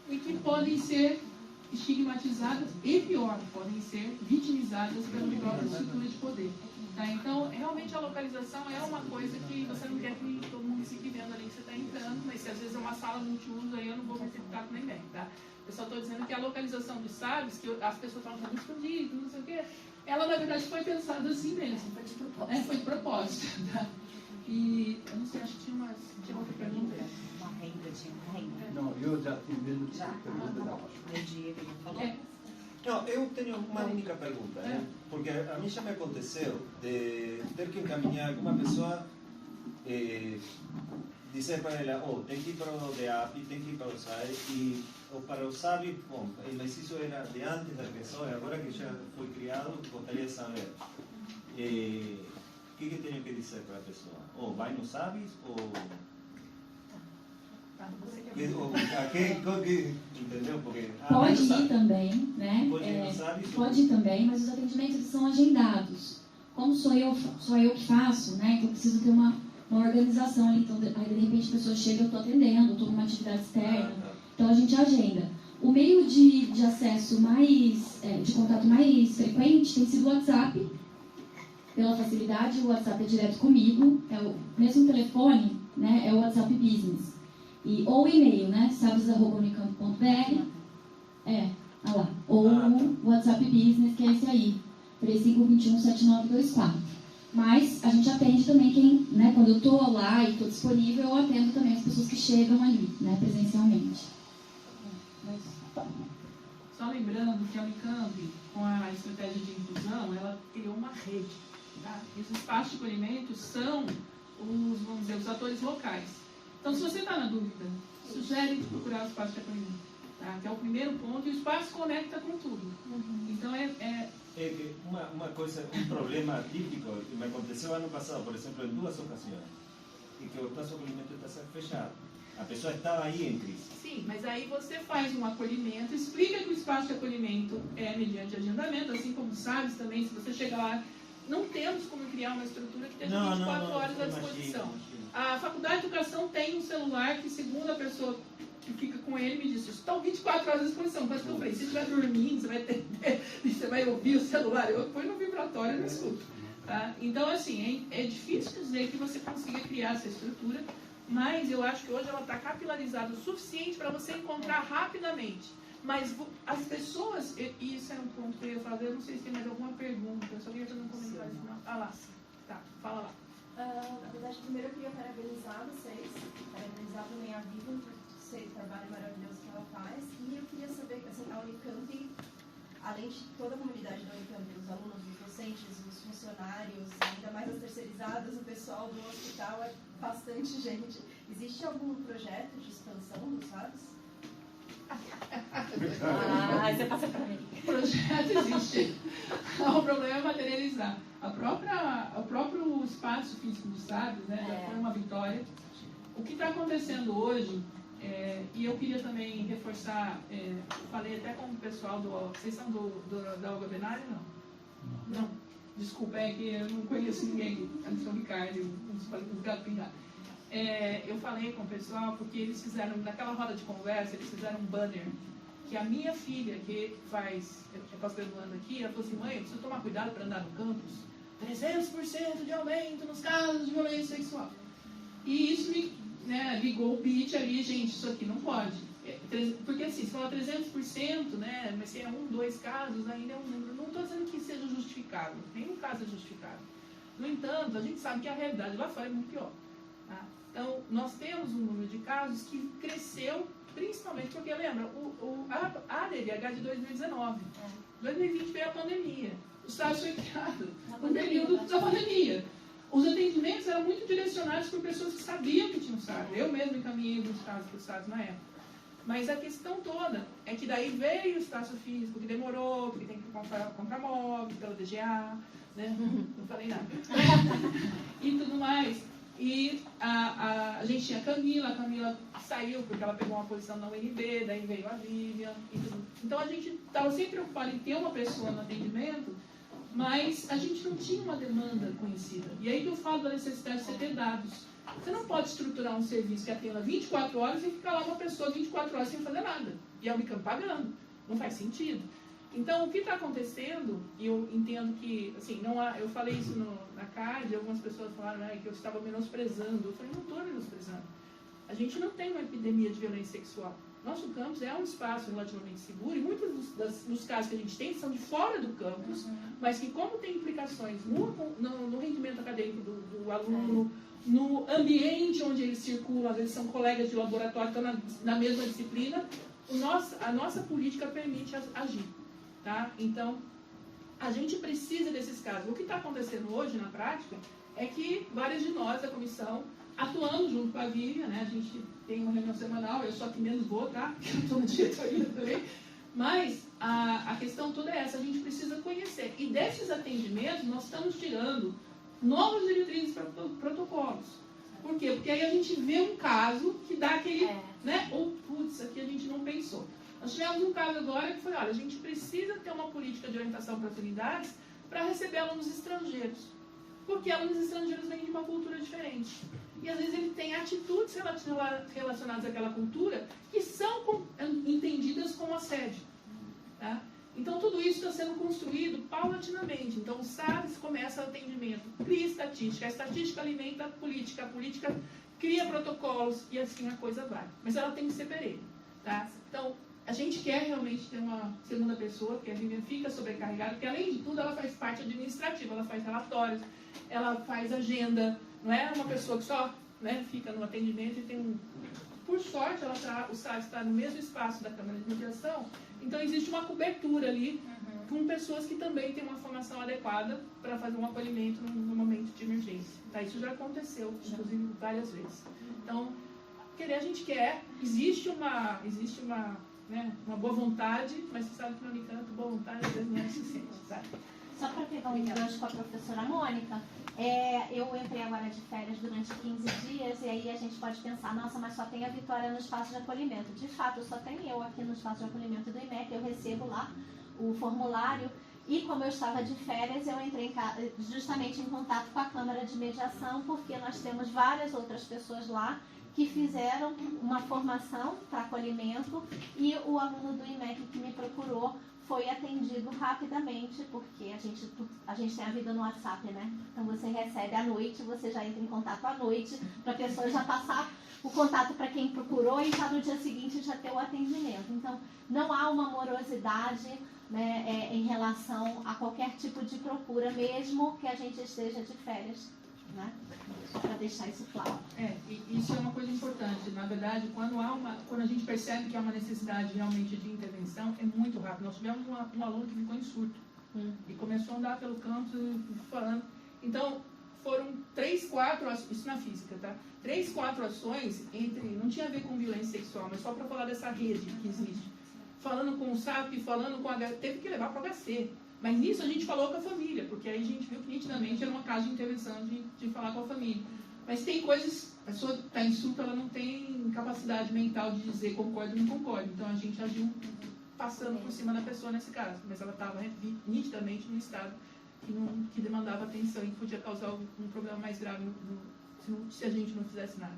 e que podem ser estigmatizadas e, pior, podem ser vitimizadas pela própria estrutura de poder. Tá? Então, realmente a localização é uma coisa que você não quer que todo mundo me fique vendo ali que você está entrando, mas se às vezes é uma sala multiuso, aí eu não vou meter contato com ninguém, tá? Eu só estou dizendo que a localização dos SABs, que as pessoas falam muito escondido, não sei o quê, ela na verdade foi pensada assim mesmo. Foi de propósito. Foi de propósito, tá? E eu não sei, acho que tinha outra pergunta. Uma renda, tinha uma renda. Não, eu já tive mesmo pergunta da Rocha. Não, eu tenho uma única pergunta, né? Porque a mim já me aconteceu de ter que encaminhar alguma pessoa, dizer para ela, tem que ir para o DEAP, tem que ir para o SAE, e ou para o SAB, bom, mas isso era de antes da pessoa, agora que já foi criado, gostaria de saber. O que tenho que dizer para a pessoa? Ou vai no SABs, ou... Entendeu? Porque, pode ir também, né? Pode ir também, mas os atendimentos são agendados. Como sou eu que faço, né? Então eu preciso ter uma organização ali. Então, aí de repente a pessoa chega, eu estou atendendo, estou numa atividade externa. Então a gente agenda. O meio de acesso mais, de contato mais frequente tem sido o WhatsApp. Pela facilidade, o WhatsApp é direto comigo, é o mesmo telefone, né? É o WhatsApp Business. Ou e-mail, né? sabes@unicamp.br. Ou o WhatsApp Business, que é esse aí, 35217924. Mas a gente atende também quem, né? Quando eu estou lá e estou disponível, eu atendo também as pessoas que chegam ali, né? Presencialmente. Só lembrando que a Unicamp, com a estratégia de inclusão, ela criou uma rede. Tá? E os espaços de acolhimento são vamos dizer, os atores locais. Então, se você está na dúvida, sugere procurar o espaço de acolhimento, tá? Que é o primeiro ponto, e o espaço conecta com tudo. Então, uma coisa, um problema típico que me aconteceu ano passado, por exemplo, em 2 ocasiões, e que o espaço de acolhimento está fechado. A pessoa estava aí em crise. Sim, mas aí você faz um acolhimento, explica que o espaço de acolhimento é mediante agendamento, assim como sabes também, se você chegar lá, não temos como criar uma estrutura que tenha 24 horas à disposição. Imagino. A Faculdade de Educação tem um celular que, segundo a pessoa que fica com ele, me disse, estão 24 horas à disposição. Mas eu falei, se estiver dormindo, você vai ouvir o celular. Eu põe no vibratório e não escuto. Tá? Então, assim, é difícil dizer que você consiga criar essa estrutura, mas eu acho que hoje ela está capilarizada o suficiente para você encontrar rapidamente. Mas as pessoas, e isso era um ponto que eu ia fazer, eu não sei se tem mais alguma pergunta, eu só queria fazer um comentário final. Lá, tá, fala lá. Na verdade, primeiro eu queria parabenizar vocês, parabenizar também a Vivian por esse trabalho maravilhoso que ela faz, e eu queria saber, assim, a Unicamp, além de toda a comunidade da Unicamp, os alunos, os docentes, os funcionários, ainda mais as terceirizadas, o pessoal do hospital, é bastante gente. Existe algum projeto de expansão dos SABs? Você passa para mim. O projeto existe. O problema é materializar. O próprio espaço físico do SABs, né, já foi uma vitória. O que está acontecendo hoje, e eu queria também reforçar, falei até com o pessoal vocês são da Olga Benari, não? Não. Desculpa, é que eu não conheço ninguém aqui. Eles são Ricardo, os gatos pingados. Eu falei com o pessoal porque eles fizeram, naquela roda de conversa, eles fizeram um banner que a minha filha, que faz, eu faço pelo aqui, ela falou assim, mãe, eu preciso tomar cuidado para andar no campus. 300% de aumento nos casos de violência sexual. E isso me ligou o beat ali, gente, isso aqui não pode. Porque assim, se falar 300%, né, mas se é 1, 2 casos, ainda é um número. Não estou dizendo que seja justificável, nenhum caso é justificável. No entanto, a gente sabe que a realidade lá fora é muito pior. Tá? Então, nós temos um número de casos que cresceu, principalmente porque, lembra, a ADVH de 2019. 2020 veio a pandemia. O SABs foi criado no período da pandemia. Os atendimentos eram muito direcionados por pessoas que sabiam que tinham SABs. Eu mesmo encaminhei alguns casos para o SABs na época. Mas a questão toda é que daí veio o espaço físico, que demorou, porque tem que comprar móvel pela DGA, né? Não falei nada. E tudo mais. E a gente tinha a Camila saiu porque ela pegou uma posição na UNB, daí veio a Vivian e tudo. Então a gente estava sempre preocupado em ter uma pessoa no atendimento, mas a gente não tinha uma demanda conhecida. E aí que eu falo da necessidade de você ter dados. Você não pode estruturar um serviço que atenda 24 horas e ficar lá uma pessoa 24 horas sem fazer nada. E a Unicamp pagando. Não faz sentido. Então, o que está acontecendo, e eu entendo que, assim, não há, eu falei isso na CAD, algumas pessoas falaram que eu estava menosprezando. Eu falei, não estou menosprezando. A gente não tem uma epidemia de violência sexual. Nosso campus é um espaço relativamente seguro, e muitos dos casos que a gente tem são de fora do campus, mas que, como tem implicações no rendimento acadêmico do aluno, no ambiente onde eles circulam, às vezes são colegas de laboratório, estão na mesma disciplina, a nossa política permite agir. Tá? Então, a gente precisa desses casos. O que está acontecendo hoje, na prática, é que várias de nós, da comissão, atuamos junto com a Vivian, né? A gente tem uma reunião semanal, eu só que menos vou, tá? Porque eu estou na diretoria também. Mas a questão toda é essa, a gente precisa conhecer. E desses atendimentos, nós estamos tirando novas diretrizes para protocolos. Por quê? Porque aí a gente vê um caso que dá aquele, né? Ou, putz, aqui a gente não pensou. Nós tivemos um caso agora que foi, olha, a gente precisa ter uma política de orientação para as unidades para receber alunos estrangeiros. Porque alunos estrangeiros vêm de uma cultura diferente. E às vezes ele tem atitudes relacionadas àquela cultura que são entendidas como assédio. Tá? Então tudo isso está sendo construído paulatinamente. Então o SAVES começa o atendimento, cria estatística, a estatística alimenta a política cria protocolos e assim a coisa vai. Mas ela tem que ser perene. Tá? Então a gente quer realmente ter uma segunda pessoa, que a Vivian fica sobrecarregada, porque além de tudo ela faz parte administrativa, ela faz relatórios, ela faz agenda, não é uma pessoa que só, né, fica no atendimento e tem um... Por sorte, o SAVES está no mesmo espaço da Câmara de Mediação, então existe uma cobertura ali com pessoas que também têm uma formação adequada para fazer um acolhimento no momento de emergência. Tá? Isso já aconteceu, inclusive, várias vezes. Então, querer a gente quer, existe uma boa vontade, mas você sabe que no Unicamp boa vontade às vezes não é suficiente. Tá? Só para pegar um gancho com a professora Mônica, eu entrei agora de férias durante 15 dias e aí a gente pode pensar, nossa, mas só tem a Vitória no espaço de acolhimento. De fato, só tem eu aqui no espaço de acolhimento do IMEC, eu recebo lá o formulário e como eu estava de férias, eu entrei justamente em contato com a Câmara de Mediação, porque nós temos várias outras pessoas lá que fizeram uma formação para acolhimento e o aluno do IMEC que me procurou foi atendido rapidamente, porque a gente tem a vida no WhatsApp, né? Então você recebe à noite, você já entra em contato à noite, para a pessoa já passar o contato para quem procurou e já no dia seguinte já ter o atendimento. Então não há uma morosidade, né, em relação a qualquer tipo de procura, mesmo que a gente esteja de férias. Né? Só para deixar isso claro. Isso é uma coisa importante. Na verdade, quando a gente percebe que há uma necessidade realmente de intervenção, é muito rápido. Nós tivemos um aluno que ficou em surto e começou a andar pelo campus falando. Então, foram 3, 4, isso na física, tá? 3, 4 ações não tinha a ver com violência sexual, mas só para falar dessa rede que existe. Falando com o SAP, falando com teve que levar para o HC. Mas nisso a gente falou com a família, porque aí a gente viu que nitidamente era uma casa de intervenção de falar com a família. Mas tem coisas, a pessoa está em surto, ela não tem capacidade mental de dizer concordo ou não concordo. Então a gente agiu passando por cima da pessoa nesse caso. Mas ela estava nitidamente num estado que demandava atenção e que podia causar um problema mais grave se a gente não fizesse nada.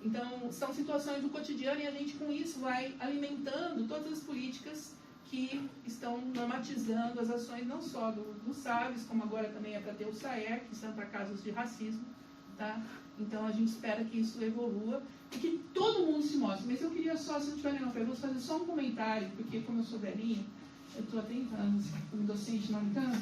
Então são situações do cotidiano e a gente com isso vai alimentando todas as políticas que estão normatizando as ações não só do SAVES, como agora também é para ter o SAER, que são para casos de racismo. Tá? Então a gente espera que isso evolua e que todo mundo se mostre. Mas eu queria só, se não tiver nenhuma pergunta, fazer só um comentário, porque como eu sou velhinha, eu estou há 30 anos como docente no Unicamp,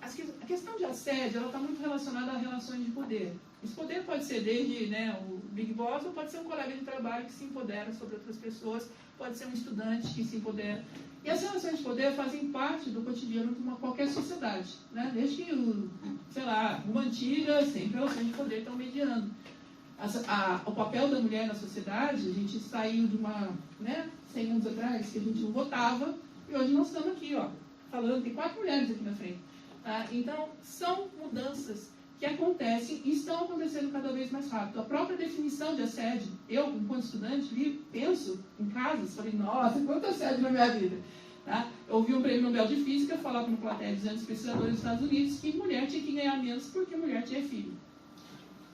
a questão de assédio está muito relacionada a relações de poder. Esse poder pode ser desde o Big Boss, ou pode ser um colega de trabalho que se empodera sobre outras pessoas, pode ser um estudante que se empodera. E as relações de poder fazem parte do cotidiano de qualquer sociedade. Né? Desde que, uma antiga, sempre relações de poder estão mediando. O papel da mulher na sociedade, a gente saiu de 100 anos atrás, que a gente não votava, e hoje nós estamos aqui, falando, tem 4 mulheres aqui na frente. Tá? Então, são mudanças que acontecem e estão acontecendo cada vez mais rápido. A própria definição de assédio, eu, enquanto estudante, penso em casos, falei, nossa, quanto assédio na minha vida. Tá? Eu ouvi um prêmio Nobel de Física falar para uma plateia de 200 pesquisadores dos Estados Unidos que mulher tinha que ganhar menos porque mulher tinha filho.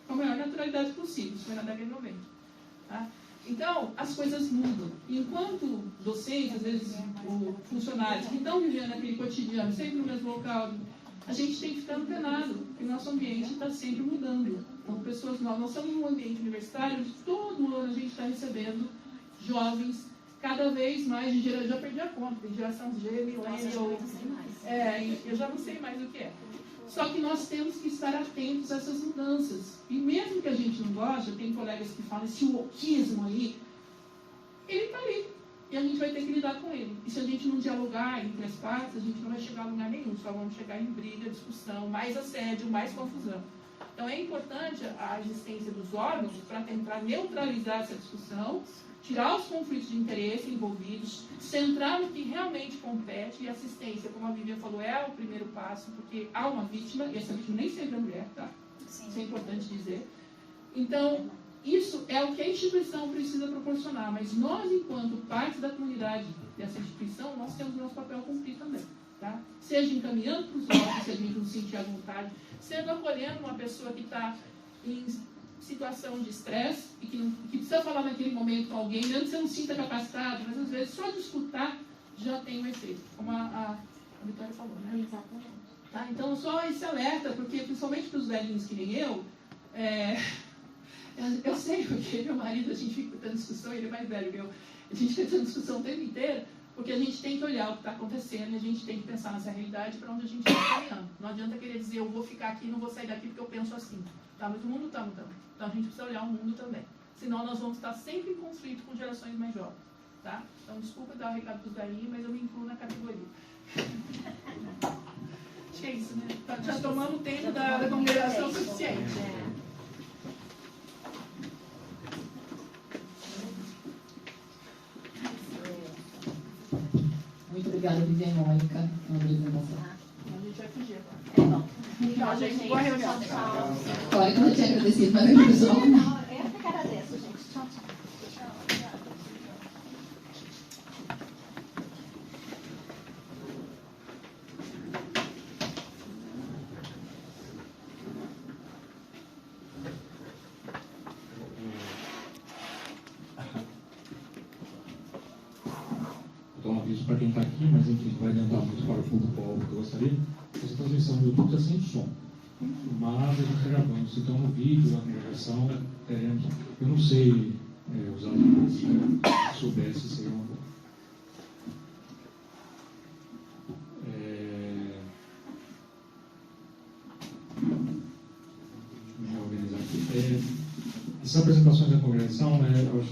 Com a maior naturalidade possível, isso foi na década de 90. Tá? Então, as coisas mudam. Enquanto docentes, às vezes, ou funcionários que estão vivendo aquele cotidiano, sempre no mesmo local, a gente tem que ficar antenado, porque o nosso ambiente está sempre mudando. Então, pessoas novas, nós estamos num ambiente universitário onde todo ano a gente está recebendo jovens, cada vez mais de geração, já perdi a conta, tem geração G, millennial, eu já não sei mais o que é. Só que nós temos que estar atentos a essas mudanças. E mesmo que a gente não goste, tem colegas que falam esse wokeismo aí, ele está ali. E a gente vai ter que lidar com ele. E se a gente não dialogar entre as partes, a gente não vai chegar a lugar nenhum. Só vamos chegar em briga, discussão, mais assédio, mais confusão. Então é importante a existência dos órgãos para tentar neutralizar essa discussão, tirar os conflitos de interesse envolvidos, centrar no que realmente compete, e assistência, como a Vivian falou, é o primeiro passo, porque há uma vítima, e essa vítima nem sempre é mulher, tá? Sim. Isso é importante dizer. Então, isso é o que a instituição precisa proporcionar, mas nós, enquanto parte da comunidade dessa instituição, nós temos o nosso papel a cumprir também, tá? Seja encaminhando para os órgãos, se a gente não sentir à vontade, sendo acolhendo uma pessoa que está em situação de estresse e que precisa falar naquele momento com alguém, mesmo que você não sinta capacitado, mas às vezes só de escutar já tem um efeito, como a Vitória falou, né? Exatamente. Tá? Então, só esse alerta, porque principalmente para os velhinhos que nem eu sei porque meu marido, a gente fica tendo discussão, ele é mais velho que eu, a gente fica tendo discussão o tempo inteiro, porque a gente tem que olhar o que está acontecendo e a gente tem que pensar nessa realidade para onde a gente está caminhando. Não adianta querer dizer, eu vou ficar aqui e não vou sair daqui porque eu penso assim. Tá? Mas o mundo está mudando. Então a gente precisa olhar o mundo também. Senão nós vamos estar sempre em conflito com gerações mais jovens. Tá? Então desculpa dar o recado para os velhinhos, mas eu me incluo na categoria. Acho que é isso, né? Já tomamos o tempo da congregação suficiente. Muito obrigada, Vivian e Mônica, pela apresentação. A gente vai fugir agora. É bom. Tchau, gente. Boa reunião. Olha, que eu já tinha agradecido, mas eu pessoal. Não, eu que agradeço, gente. Tchau, tchau. Dou um aviso para quem está aqui, mas enfim, não vai adiantar muito para o público que eu gostaria. Essa transmissão no YouTube está sem som, mas a gente está gravando. Então, no vídeo, na congregação, teremos. Eu não sei usar a música, se soubesse, seria uma boa. Deixa eu organizar aqui. Essas apresentações da congregação, eu acho,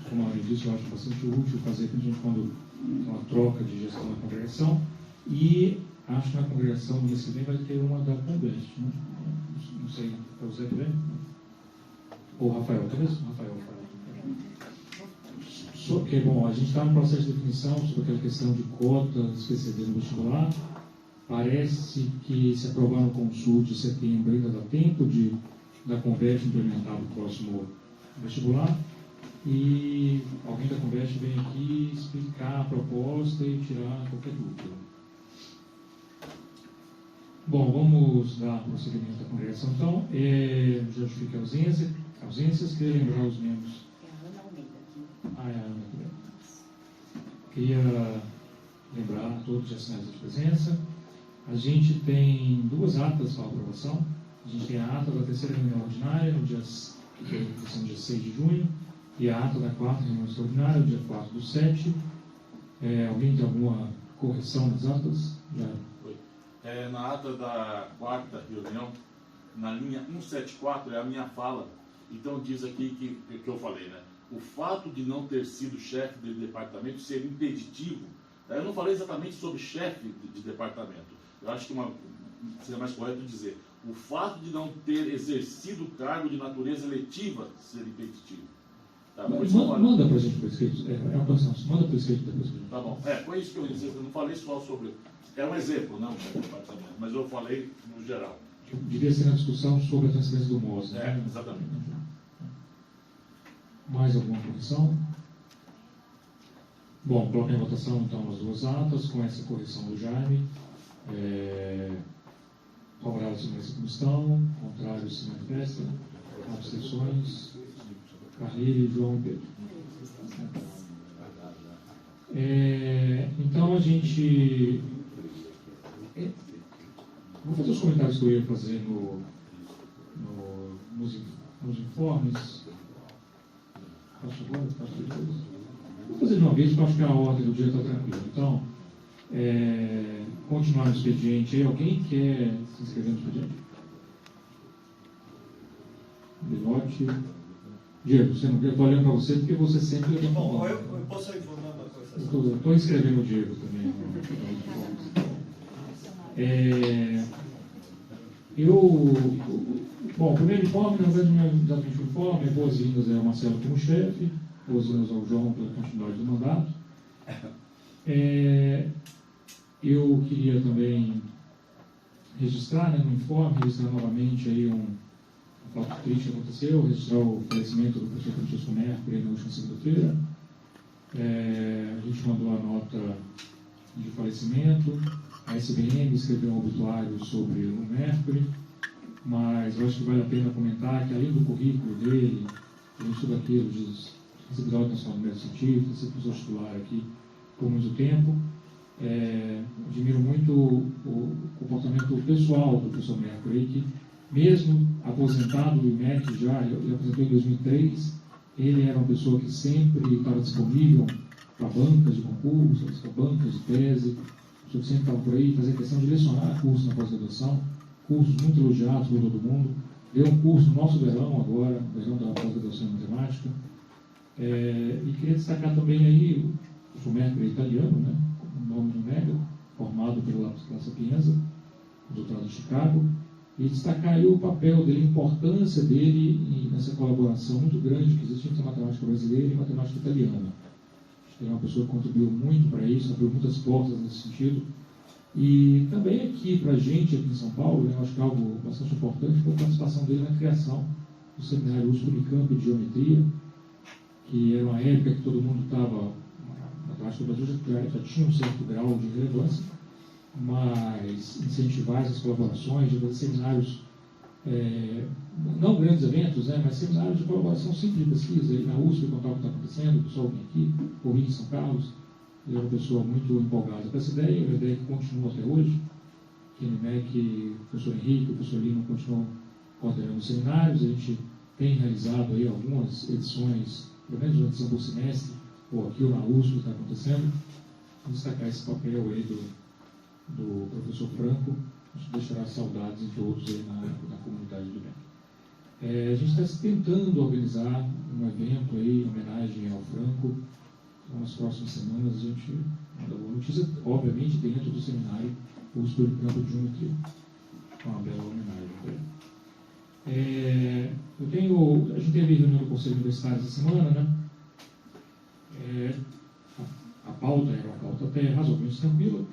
como a Maria disse, eu acho bastante útil fazer, principalmente quando tem uma troca de gestão da congregação. E acho que na congregação mês que vem vai ter uma da Convest, né? Não sei, é o Zé que vem? Ou o Rafael, talvez? Rafael. Porque, bom, a gente está no processo de definição sobre aquela questão de cotas PCD no vestibular. Parece que se aprovar no Consul de setembro ainda dá tempo da Convest implementar o próximo vestibular. E alguém da Convest vem aqui explicar a proposta e tirar qualquer dúvida. Bom, vamos dar prosseguimento à congregação. Então, justifique a ausências. Queria lembrar os membros. Queria lembrar a todos os sinais de presença. A gente tem duas atas para aprovação. A gente tem a ata da terceira reunião ordinária, no dia 6 de junho, e a ata da quarta reunião extraordinária, no dia 4/7. Alguém tem alguma correção nas atas? Na ata da quarta reunião, na linha 174, é a minha fala. Então diz aqui que eu falei, né? O fato de não ter sido chefe de departamento ser impeditivo. Eu não falei exatamente sobre chefe de departamento. Eu acho que seria mais correto dizer o fato de não ter exercido o cargo de natureza eletiva ser impeditivo. Tá, manda para a gente por escrito. Manda por escrito depois. Tá bom. Foi isso que eu disse. Eu não falei só sobre. É um exemplo, não um departamento, mas eu falei no geral. Devia ser na discussão sobre a transferência do MOS. Né? Exatamente. Mais alguma correção? Bom, coloquem em votação então as duas atas, com essa correção do Jaime. Favorável se manifesta como estão, contrário se manifesta, abstenções, Carreira, João e Pedro. Então a gente... Vou fazer os comentários que eu ia fazer nos informes. Faço agora? Faço depois? Vou fazer de uma vez, porque eu acho que a ordem do dia está tranquila. Então, continuar no expediente aí. Alguém quer se inscrever no expediente? Belote. Diego, você não, eu estou olhando para você porque você sempre levanta a mão. Bom, eu posso informar uma coisa. Eu estou inscrevendo o Diego também. Bom, o primeiro informe, na verdade, não é exatamente um informe, boas-vindas ao Marcelo como chefe, boas-vindas ao João pela continuidade do mandato. Eu queria também registrar, no informe, registrar novamente aí um fato triste que aconteceu, registrar o falecimento do professor Francisco Mercury na última segunda-feira. A gente mandou a nota de falecimento, a SBM escreveu um obituário sobre o Mercury, mas eu acho que vale a pena comentar que, além do currículo dele, além de tudo aquilo, de receber a Nacional do Mérito Científico, ser professor titular aqui por muito tempo, admiro muito o comportamento pessoal do professor Mercury, que, mesmo aposentado do IMEC já, ele aposentou em 2003, ele era uma pessoa que sempre estava disponível para bancas de concursos, para bancas de tese, pessoa que sempre estava por aí, fazia questão de lecionar cursos na pós-graduação, cursos muito elogiados por todo mundo. Deu um curso no nosso verão agora, no verão da pós-graduação em matemática. E queria destacar também aí o professor Mercury italiano, né, o nome do nega, formado pela La Sapienza, doutorado em Chicago, e destacar aí o papel dele, a importância dele nessa colaboração muito grande que existe entre a matemática brasileira e a matemática italiana. Ele é uma pessoa que contribuiu muito para isso, abriu muitas portas nesse sentido. E também aqui, para a gente, aqui em São Paulo, eu acho que é algo bastante importante foi a participação dele na criação do seminário USP Unicamp de Geometria, que era uma época que todo mundo estava, a matemática do Brasil já tinha um certo grau de relevância, mas incentivar essas colaborações, de fazer seminários, não grandes eventos, mas seminários de colaboração simples de pesquisa, aí na USP, contar o que está acontecendo, o pessoal vem aqui, ou em São Carlos. Ele é uma pessoa muito empolgada com essa ideia, uma ideia que continua até hoje, que no IMEC, o professor Henrique, o professor Lima continuam coordenando os seminários. A gente tem realizado aí algumas edições, pelo menos uma edição por semestre, ou aqui ou na USP, que está acontecendo. Vou destacar esse papel aí do professor Franco, a gente deixará saudades em todos aí na comunidade do IMEC. A gente está tentando organizar um evento aí, em homenagem ao Franco. Então, nas próximas semanas a gente manda uma notícia, obviamente, dentro do seminário USP Unicamp de Geometria. Uma bela homenagem para ele. A gente teve reunião do Conselho Universitário essa semana, né? A pauta era uma pauta até razoavelmente tranquila.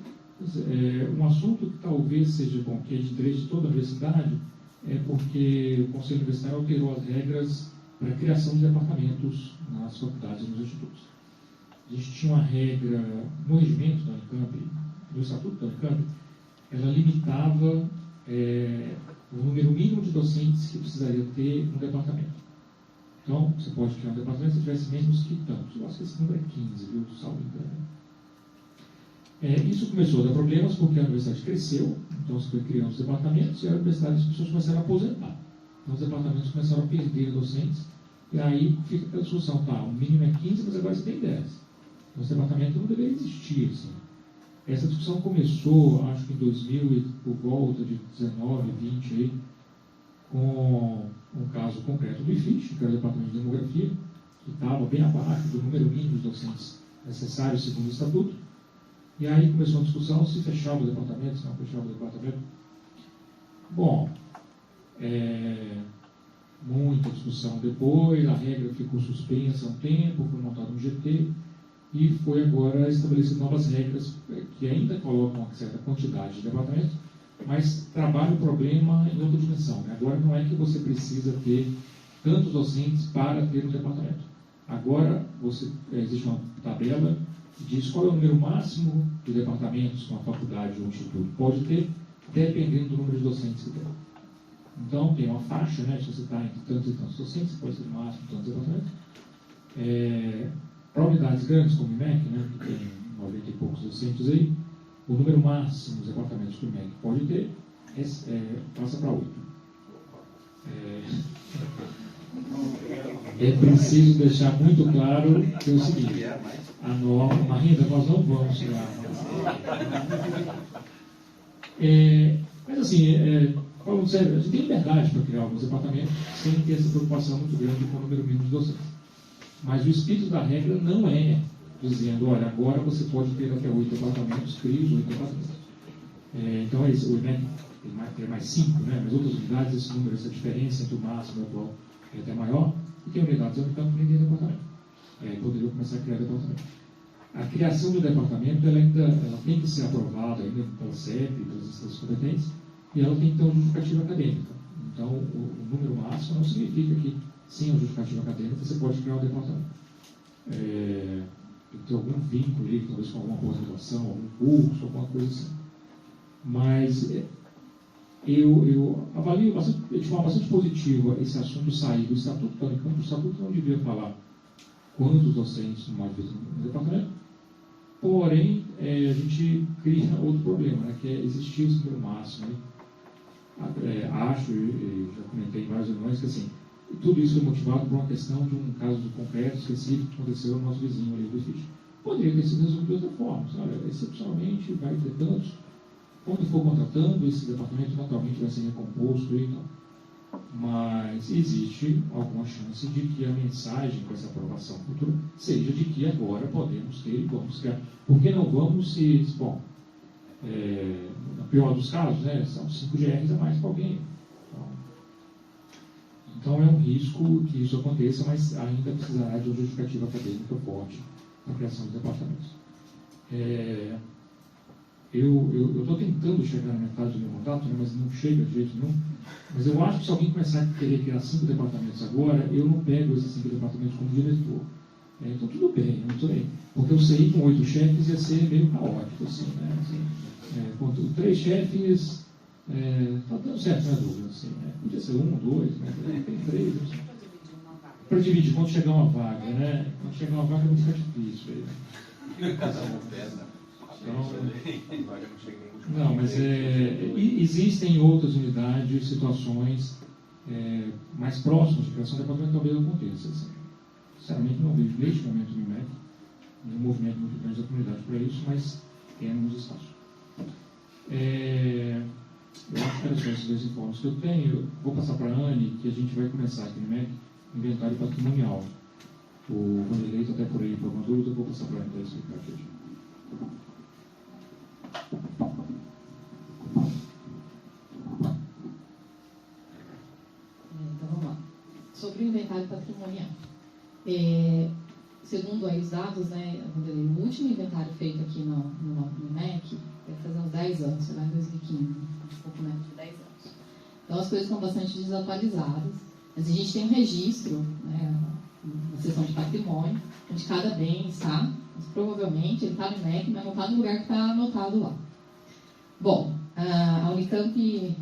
Um assunto que talvez seja bom, que é de interesse de toda a universidade, é porque o Conselho Universitário alterou as regras para a criação de departamentos nas faculdades e nos institutos. A gente tinha uma regra no regimento da Unicamp, no estatuto da Unicamp, ela limitava o número mínimo de docentes que precisaria ter no departamento. Então, você pode criar um departamento se tivesse menos que tantos. Eu acho que esse número é 15, viu? Salvo engano. Isso começou a dar problemas porque a universidade cresceu, então se foi criando os departamentos e a universidade, as pessoas começaram a aposentar. Então, os departamentos começaram a perder docentes e aí fica aquela discussão, tá, o mínimo é 15, mas agora você tem 10. Esse departamento não deveria existir. Assim. Essa discussão começou, acho que em 2000, por volta de 19, 20, aí, com um caso concreto do IFIT, que era o Departamento de Demografia, que estava bem abaixo do número mínimo de docentes necessários segundo o Estatuto. E aí começou a discussão se fechava o departamento, se não fechava o departamento. Bom, muita discussão depois, a regra ficou suspensa há um tempo, foi montado um GT, e foi agora estabelecido novas regras que ainda colocam uma certa quantidade de departamentos, mas trabalha o problema em outra dimensão. Né? Agora não é que você precisa ter tantos docentes para ter um departamento. Agora existe uma tabela que diz qual é o número máximo de departamentos que uma faculdade ou um instituto pode ter, dependendo do número de docentes que tem. Então tem uma faixa, né? Se você está entre tantos e tantos docentes, você pode ter no máximo tantos departamentos. Para unidades grandes como o IMEC, né, que tem 90 e poucos docentes aí, o número máximo de departamentos que o IMEC pode ter passa para 8. É preciso deixar muito claro que é o seguinte: a norma, Marinda, nós não vamos criar. Mas assim, falando sério, a gente tem liberdade para criar alguns departamentos sem ter essa preocupação muito grande com o número mínimo de docentes. Mas o espírito da regra não é dizendo, olha, agora você pode ter até 8 departamentos, cria os 8 departamentos. Então é isso, o IMEC tem mais 5, né? Mas outras unidades, esse número, essa diferença entre o máximo e o atual é até maior, e tem unidades onde não tem departamento. Poderia começar a criar departamento. A criação do departamento ela tem que ser aprovada ainda pela CEP, pelas instâncias competentes, e ela tem que ter uma justificativa acadêmica. Então, o número máximo não significa que, sem a justificativa acadêmica, você pode criar um departamento. Tem que ter algum vínculo aí, talvez com alguma pós-graduação, algum curso, alguma coisa assim. Mas eu avalio de forma bastante positiva esse assunto sair do Estatuto da Unicamp. O Estatuto não devia falar quantos docentes no departamento, porém, a gente cria outro problema, né, que é existir esse número máximo. Acho, e já comentei em várias reuniões, que assim, tudo isso foi motivado por uma questão de um caso concreto, específico, que aconteceu no nosso vizinho ali do Edifício. Poderia ter sido resolvido de outra forma. Olha, excepcionalmente vai ter tantos. Quando for contratando, esse departamento naturalmente vai ser recomposto e tal. Mas existe alguma chance de que a mensagem com essa aprovação futura seja de que agora podemos ter e vamos criar. Por que não vamos se... Bom, no pior dos casos, né, são 5 GRs a mais para alguém. Então é um risco que isso aconteça, mas ainda precisará de uma justificativa acadêmica forte na criação dos departamentos. Eu estou tentando chegar na metade do meu mandato, né, mas não chega de jeito nenhum. Mas eu acho que se alguém começar a querer criar 5 departamentos agora, eu não pego esses 5 departamentos como diretor. Então tudo bem, eu não estou aí. Porque eu sei que com 8 chefes ia ser meio caótico, assim, né? Com 3 chefes, está dando certo, não é dúvida, assim, né? Podia ser 1, 2, né? Tem 3, assim. Para dividir, quando chegar uma vaga, né? Quando chegar uma vaga, vai ficar difícil aí. Cada um pesa. Não, mas existem outras unidades, situações mais próximas de criação de departamento, talvez aconteça. Assim. Sinceramente, não vejo neste momento no IMEC nenhum movimento muito grande da comunidade para isso, mas temos espaço. Eu acho que era só esses 2 informes que eu tenho. Eu vou passar para a Anne, que a gente vai começar aqui no IMEC, inventário patrimonial. O Vanderlei está até por aí para alguma dúvida, eu vou passar para a Anne para explicar aqui. Então vamos lá. Sobre o inventário patrimonial. Segundo aí os dados, né, o último inventário feito aqui no IMEC vai fazer uns 10 anos, será em 2015, um pouco menos de 10 anos. Então as coisas estão bastante desatualizadas. Mas a gente tem um registro, né, uma seção de patrimônio, onde cada bem está, mas provavelmente ele está no IMEC, mas não está no lugar que está anotado lá. Bom, a Unicamp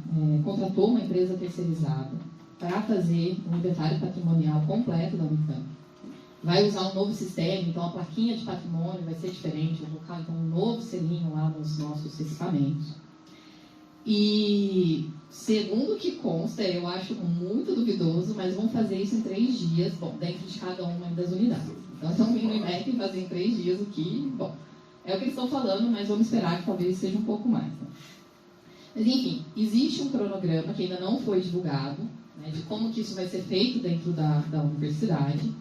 contratou uma empresa terceirizada para fazer um inventário patrimonial completo da Unicamp. Vai usar um novo sistema, então a plaquinha de patrimônio vai ser diferente, vou colocar então um novo selinho lá nos nossos equipamentos. E, segundo o que consta, eu acho muito duvidoso, mas vão fazer isso em 3 dias, bom, dentro de cada uma das unidades. Então, estão vindo no IMEC e fazer em 3 dias o que, bom, é o que eles estão falando, mas vamos esperar que talvez seja um pouco mais. Né? Mas, enfim, existe um cronograma que ainda não foi divulgado, né, de como que isso vai ser feito dentro da universidade.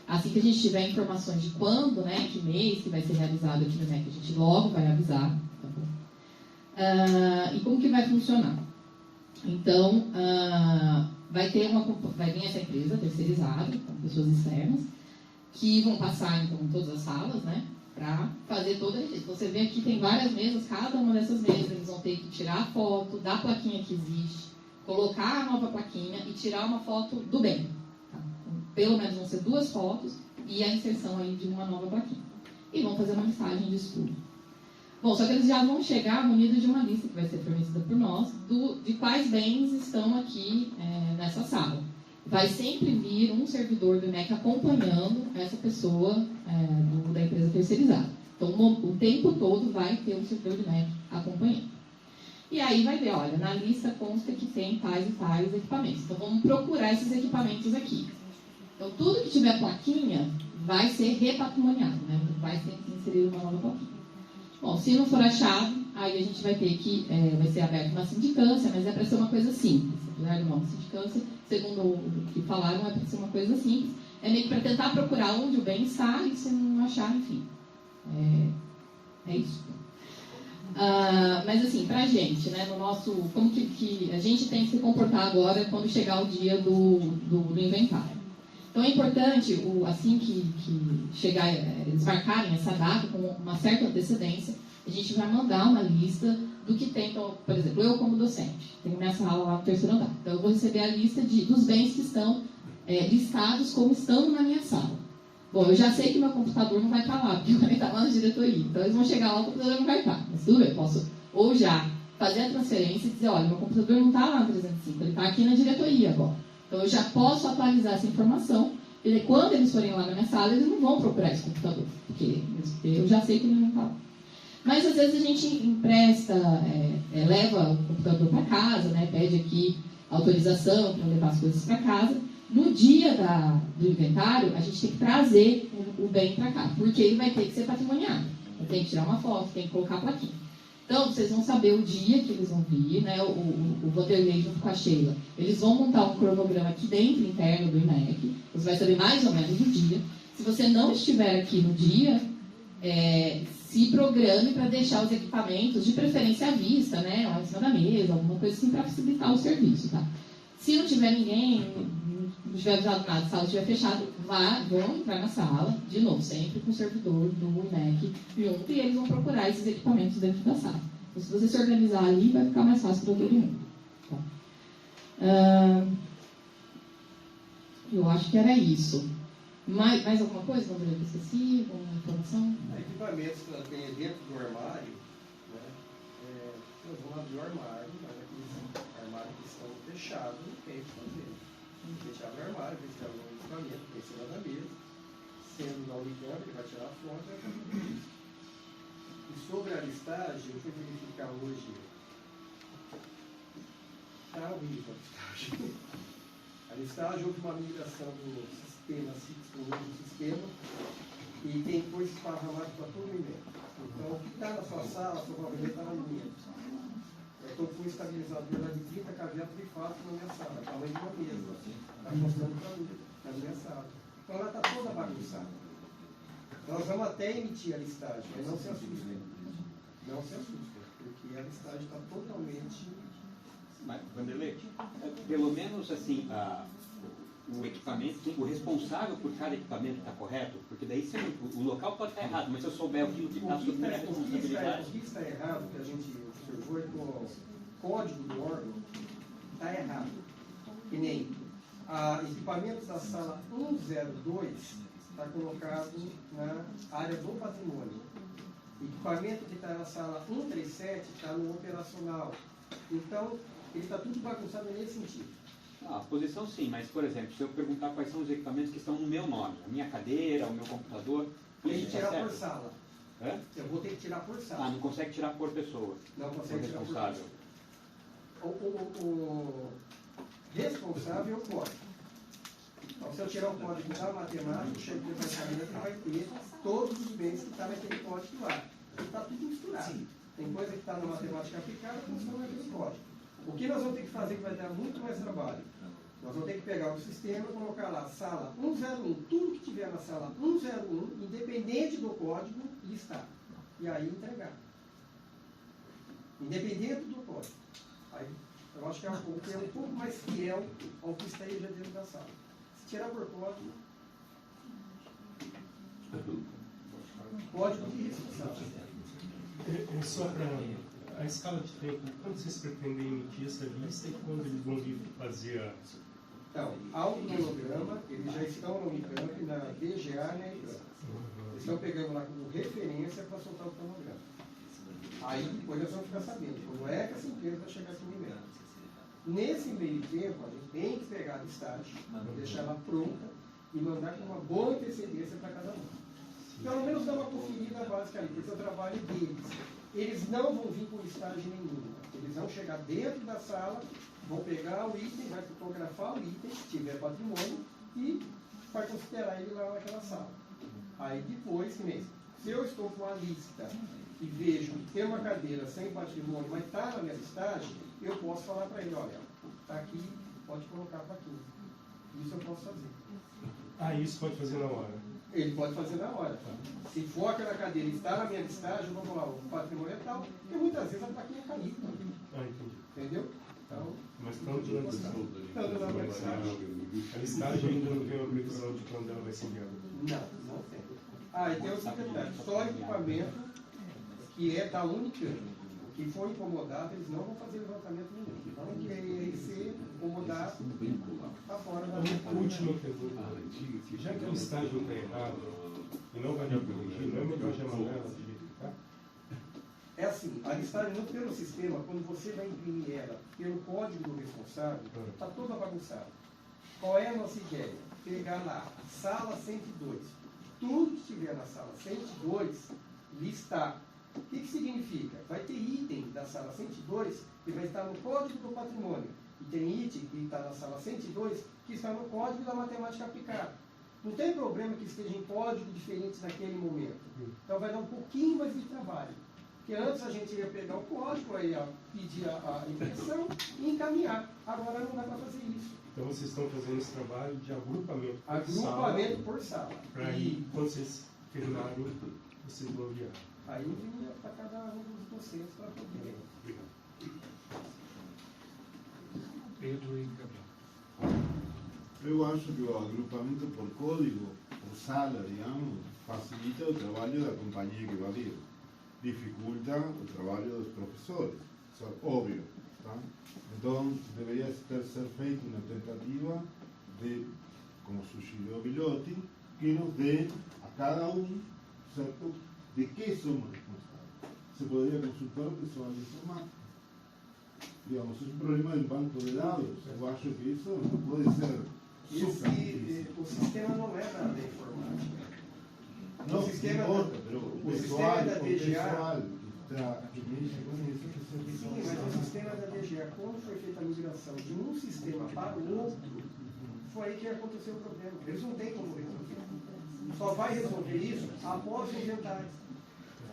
Assim que a gente tiver informações de quando, né, que mês que vai ser realizado aqui no IMEC, a gente logo vai avisar. Tá bom? E como que vai funcionar? Então, vai vir essa empresa terceirizada, com pessoas externas, que vão passar então, em todas as salas, né, para fazer todo o registro. Você vê aqui tem várias mesas, cada uma dessas mesas eles vão ter que tirar a foto da plaquinha que existe, colocar a nova plaquinha e tirar uma foto do bem. Tá? Pelo menos vão ser 2 fotos e a inserção aí de uma nova plaquinha. E vão fazer uma mensagem de estudo. Bom, só que eles já vão chegar munidos de uma lista que vai ser fornecida por nós, de quais bens estão aqui nessa sala. vai sempre vir um servidor do IMEC acompanhando essa pessoa da empresa terceirizada. Então, o tempo todo vai ter um servidor do IMEC acompanhando. E aí vai ver, olha, na lista consta que tem tais e tais equipamentos. Então, vamos procurar esses equipamentos aqui. Então, tudo que tiver plaquinha vai ser repatrimoniado, né? Vai ser inserido uma nova plaquinha. Bom, se não for achado, aí a gente vai ter que, vai ser aberta uma sindicância, mas é para ser uma coisa simples. Apesar de uma sindicância, segundo o que falaram, é para ser uma coisa simples. É meio que para tentar procurar onde o bem está e se não achar, enfim. É isso. Mas assim, pra gente, né, no nosso, como que a gente tem que se comportar agora quando chegar o dia do inventário. Então é importante, assim que chegar, eles marcarem essa data com uma certa antecedência, a gente vai mandar uma lista do que tem. Então, por exemplo, eu como docente, tenho minha sala lá no terceiro andar, então eu vou receber a lista dos bens que estão listados como estando na minha sala. Bom, eu já sei que meu computador não vai estar lá, porque vai estar lá na diretoria. Então, eles vão chegar lá, o computador não vai estar. Mas tudo bem, eu posso ou já fazer a transferência e dizer, olha, meu computador não está lá no 305, ele está aqui na diretoria agora. Então, eu já posso atualizar essa informação, e quando eles forem lá na minha sala, eles não vão procurar esse computador, porque eu já sei que ele não está lá. Mas, às vezes, a gente empresta, leva o computador para casa, né, pede aqui autorização para levar as coisas para casa. No dia do inventário, a gente tem que trazer o bem para cá, porque ele vai ter que ser patrimoniado. Tem que tirar uma foto, tem que colocar a plaquinha. Então, vocês vão saber o dia que eles vão vir, né? O Vanderlei junto com a Sheila. Eles vão montar um cronograma aqui dentro, interno do IMEC. Você vai saber mais ou menos o dia. Se você não estiver aqui no dia, se programe para deixar os equipamentos, de preferência à vista, né? Lá em cima da mesa, alguma coisa assim, para facilitar o serviço, tá? Se não tiver ninguém, não tiver avisado nada, a sala estiver fechada, vão entrar na sala, de novo, sempre com o servidor do IMEC junto, e eles vão procurar esses equipamentos dentro da sala. Então, se você se organizar ali, vai ficar mais fácil para todo mundo. Tá? Eu acho que era isso. Mais alguma coisa, Vanderlei, que eu esqueci? Alguma informação? Equipamentos que ela tem dentro do armário, né? Nós vamos abrir o armário, mas aqueles armários que estão fechados, não tem o que fazer. Fechar o armário, fechar o equipamento, tem em cima da mesa, sendo da Unicamp, ele vai tirar a fonte e vai fazer tudo isso. E sobre a listagem, eu fui verificar hoje, está horrível a listagem. A listagem, houve uma migração do sistema SIX para o novo sistema, e tem coisas esparramadas para todo o e-mail. Então, o que está na sua sala, provavelmente está na minha. Eu estou com um estabilizador lá de 30 caveatos de fato na minha sala, tamanho de uma mesa. Está mostrando para mim, na minha sala. Então, ela está toda bagunçada. Nós vamos até emitir a listagem, mas não se assustem. Não se assustem, porque a listagem está totalmente... Mas, Vanderlei, pelo menos assim, o equipamento, o responsável por cada equipamento está correto? Porque daí o local pode estar errado, mas se eu souber aquilo que está sob minha responsabilidade... O que está errado, que a gente observou, é que o código do órgão está errado. Que nem equipamentos da sala 102 está colocado na área do patrimônio. Equipamento que está na sala 137 está no operacional. Então, ele está tudo bagunçado nesse sentido. A posição sim, mas, por exemplo, se eu perguntar quais são os equipamentos que estão no meu nome, a minha cadeira, o meu computador... Tem que tirar por sala. É? Eu vou ter que tirar por sala. Não consegue tirar por pessoa. Não consegue tirar por pessoa. O responsável é o código. Então, se eu tirar o código da matemática, chego no departamento que vai ter todos os bens que estão naquele código lá. Está tudo misturado. Tem coisa que está na matemática aplicada que funciona naquele código. O que nós vamos ter que fazer que vai dar muito mais trabalho? Nós vamos ter que pegar o sistema e colocar lá sala 101, tudo que tiver na sala 101, independente do código, listar. E aí entregar. Independente do código. Aí, eu acho que é um pouco mais fiel ao que esteja dentro da sala. Se tirar por código, código de responsável. Só para a escala de tempo, quando vocês pretendem emitir essa lista e quando eles vão vir fazer a... Então, há um cronograma, eles já estão no Unicamp, na DGA e na ICAM. Eles estão pegando lá como referência para soltar o cronograma. Aí depois nós vamos ficar sabendo como é que essa empresa vai chegar aqui no e-mail. Nesse meio tempo, a gente tem que pegar a listagem, deixar ela pronta e mandar com uma boa antecedência para cada um. Pelo menos dar uma conferida básica ali, porque o trabalho deles. Eles não vão vir com listagem nenhuma. Eles vão chegar dentro da sala, vão pegar o item, vai fotografar o item, se tiver patrimônio, e vai considerar ele lá naquela sala. Aí depois, se eu estou com a lista e vejo que tem uma cadeira sem patrimônio, mas está na minha listagem, eu posso falar para ele, olha, está aqui, pode colocar para aqui. Isso eu posso fazer. Isso pode fazer na hora? Ele pode fazer na hora. Se for aquela cadeira e está na minha listagem, eu vou falar, o patrimônio é tal, porque muitas vezes a plaquinha caiu. Entendi. Entendeu? Então, mas tanto na listagem. A listagem ainda não tem uma previsão de quando ela vai ser enviada? Não tem. E tem o secretário, só equipamento que é da Unicamp, que for incomodado, eles não vão fazer levantamento nenhum. Então, que ser incomodado, está fora da última pergunta. Já que a listagem está errada e não vai corrigir, não é melhor já mandar ela de jeito que está? É assim, a listagem não pelo sistema, quando você vai imprimir ela pelo código do responsável, está toda bagunçada. Qual é a nossa ideia? Pegar lá, sala 102. Tudo que estiver na sala 102, listar. O que significa? Vai ter item da sala 102 que vai estar no código do patrimônio. E tem item que está na sala 102 que está no código da matemática aplicada. Não tem problema que esteja em código diferentes naquele momento. Então vai dar um pouquinho mais de trabalho. Porque antes a gente ia pegar o código, aí ia pedir a impressão e encaminhar. Agora não dá para fazer isso. Então vocês estão fazendo esse trabalho de agrupamento por Agrupamento por sala. Para aí, quando vocês terminarem, vocês vão enviar. Aí envia para cada um dos docentes para poder. Obrigado. Pedro e Gabriel. Eu acho que o agrupamento por código, por sala, digamos, facilita o trabalho da companhia que vai vir. Dificulta o trabalho dos professores. Isso é óbvio. Tá? Então, deveria ser feita uma tentativa de, como sugeriu o Bilotti, que nos dê a cada um, certo, de que somos responsáveis. Se poderia consultar o pessoal de informática. Digamos, é um problema de banco de dados. Eu acho que isso não pode ser. O sistema não é da informática. Não, o sistema o sistema é da DGA. Sim, mas o sistema da DGA, quando foi feita a migração de um sistema para o outro, foi aí que aconteceu o problema. Eles não têm como resolver. Só vai resolver isso após o inventário.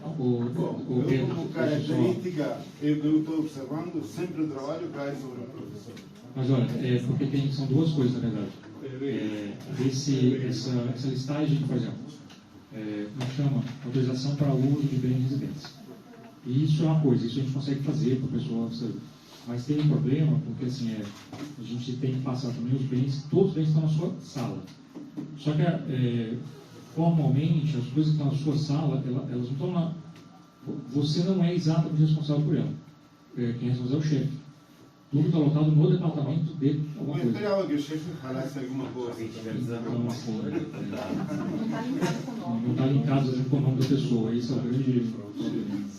Como característica, eu estou observando, sempre o trabalho cai sobre o professor. Mas olha, porque são duas coisas, na verdade. Essa listagem, por exemplo, como chama? Autorização para uso de bens residentes. E isso é uma coisa, isso a gente consegue fazer para a pessoa saber. Mas tem um problema, porque assim, a gente tem que passar também os bens, todos os bens estão na sua sala. Só que formalmente, as coisas que estão na sua sala, elas não estão lá. Você não é exatamente responsável por ela. Quem é responsável é o chefe. Tudo está lotado no departamento de alguma coisa. Eu esperava que o chefe falasse alguma coisa. Não está linkado com o nome da pessoa. Isso é o grande problema.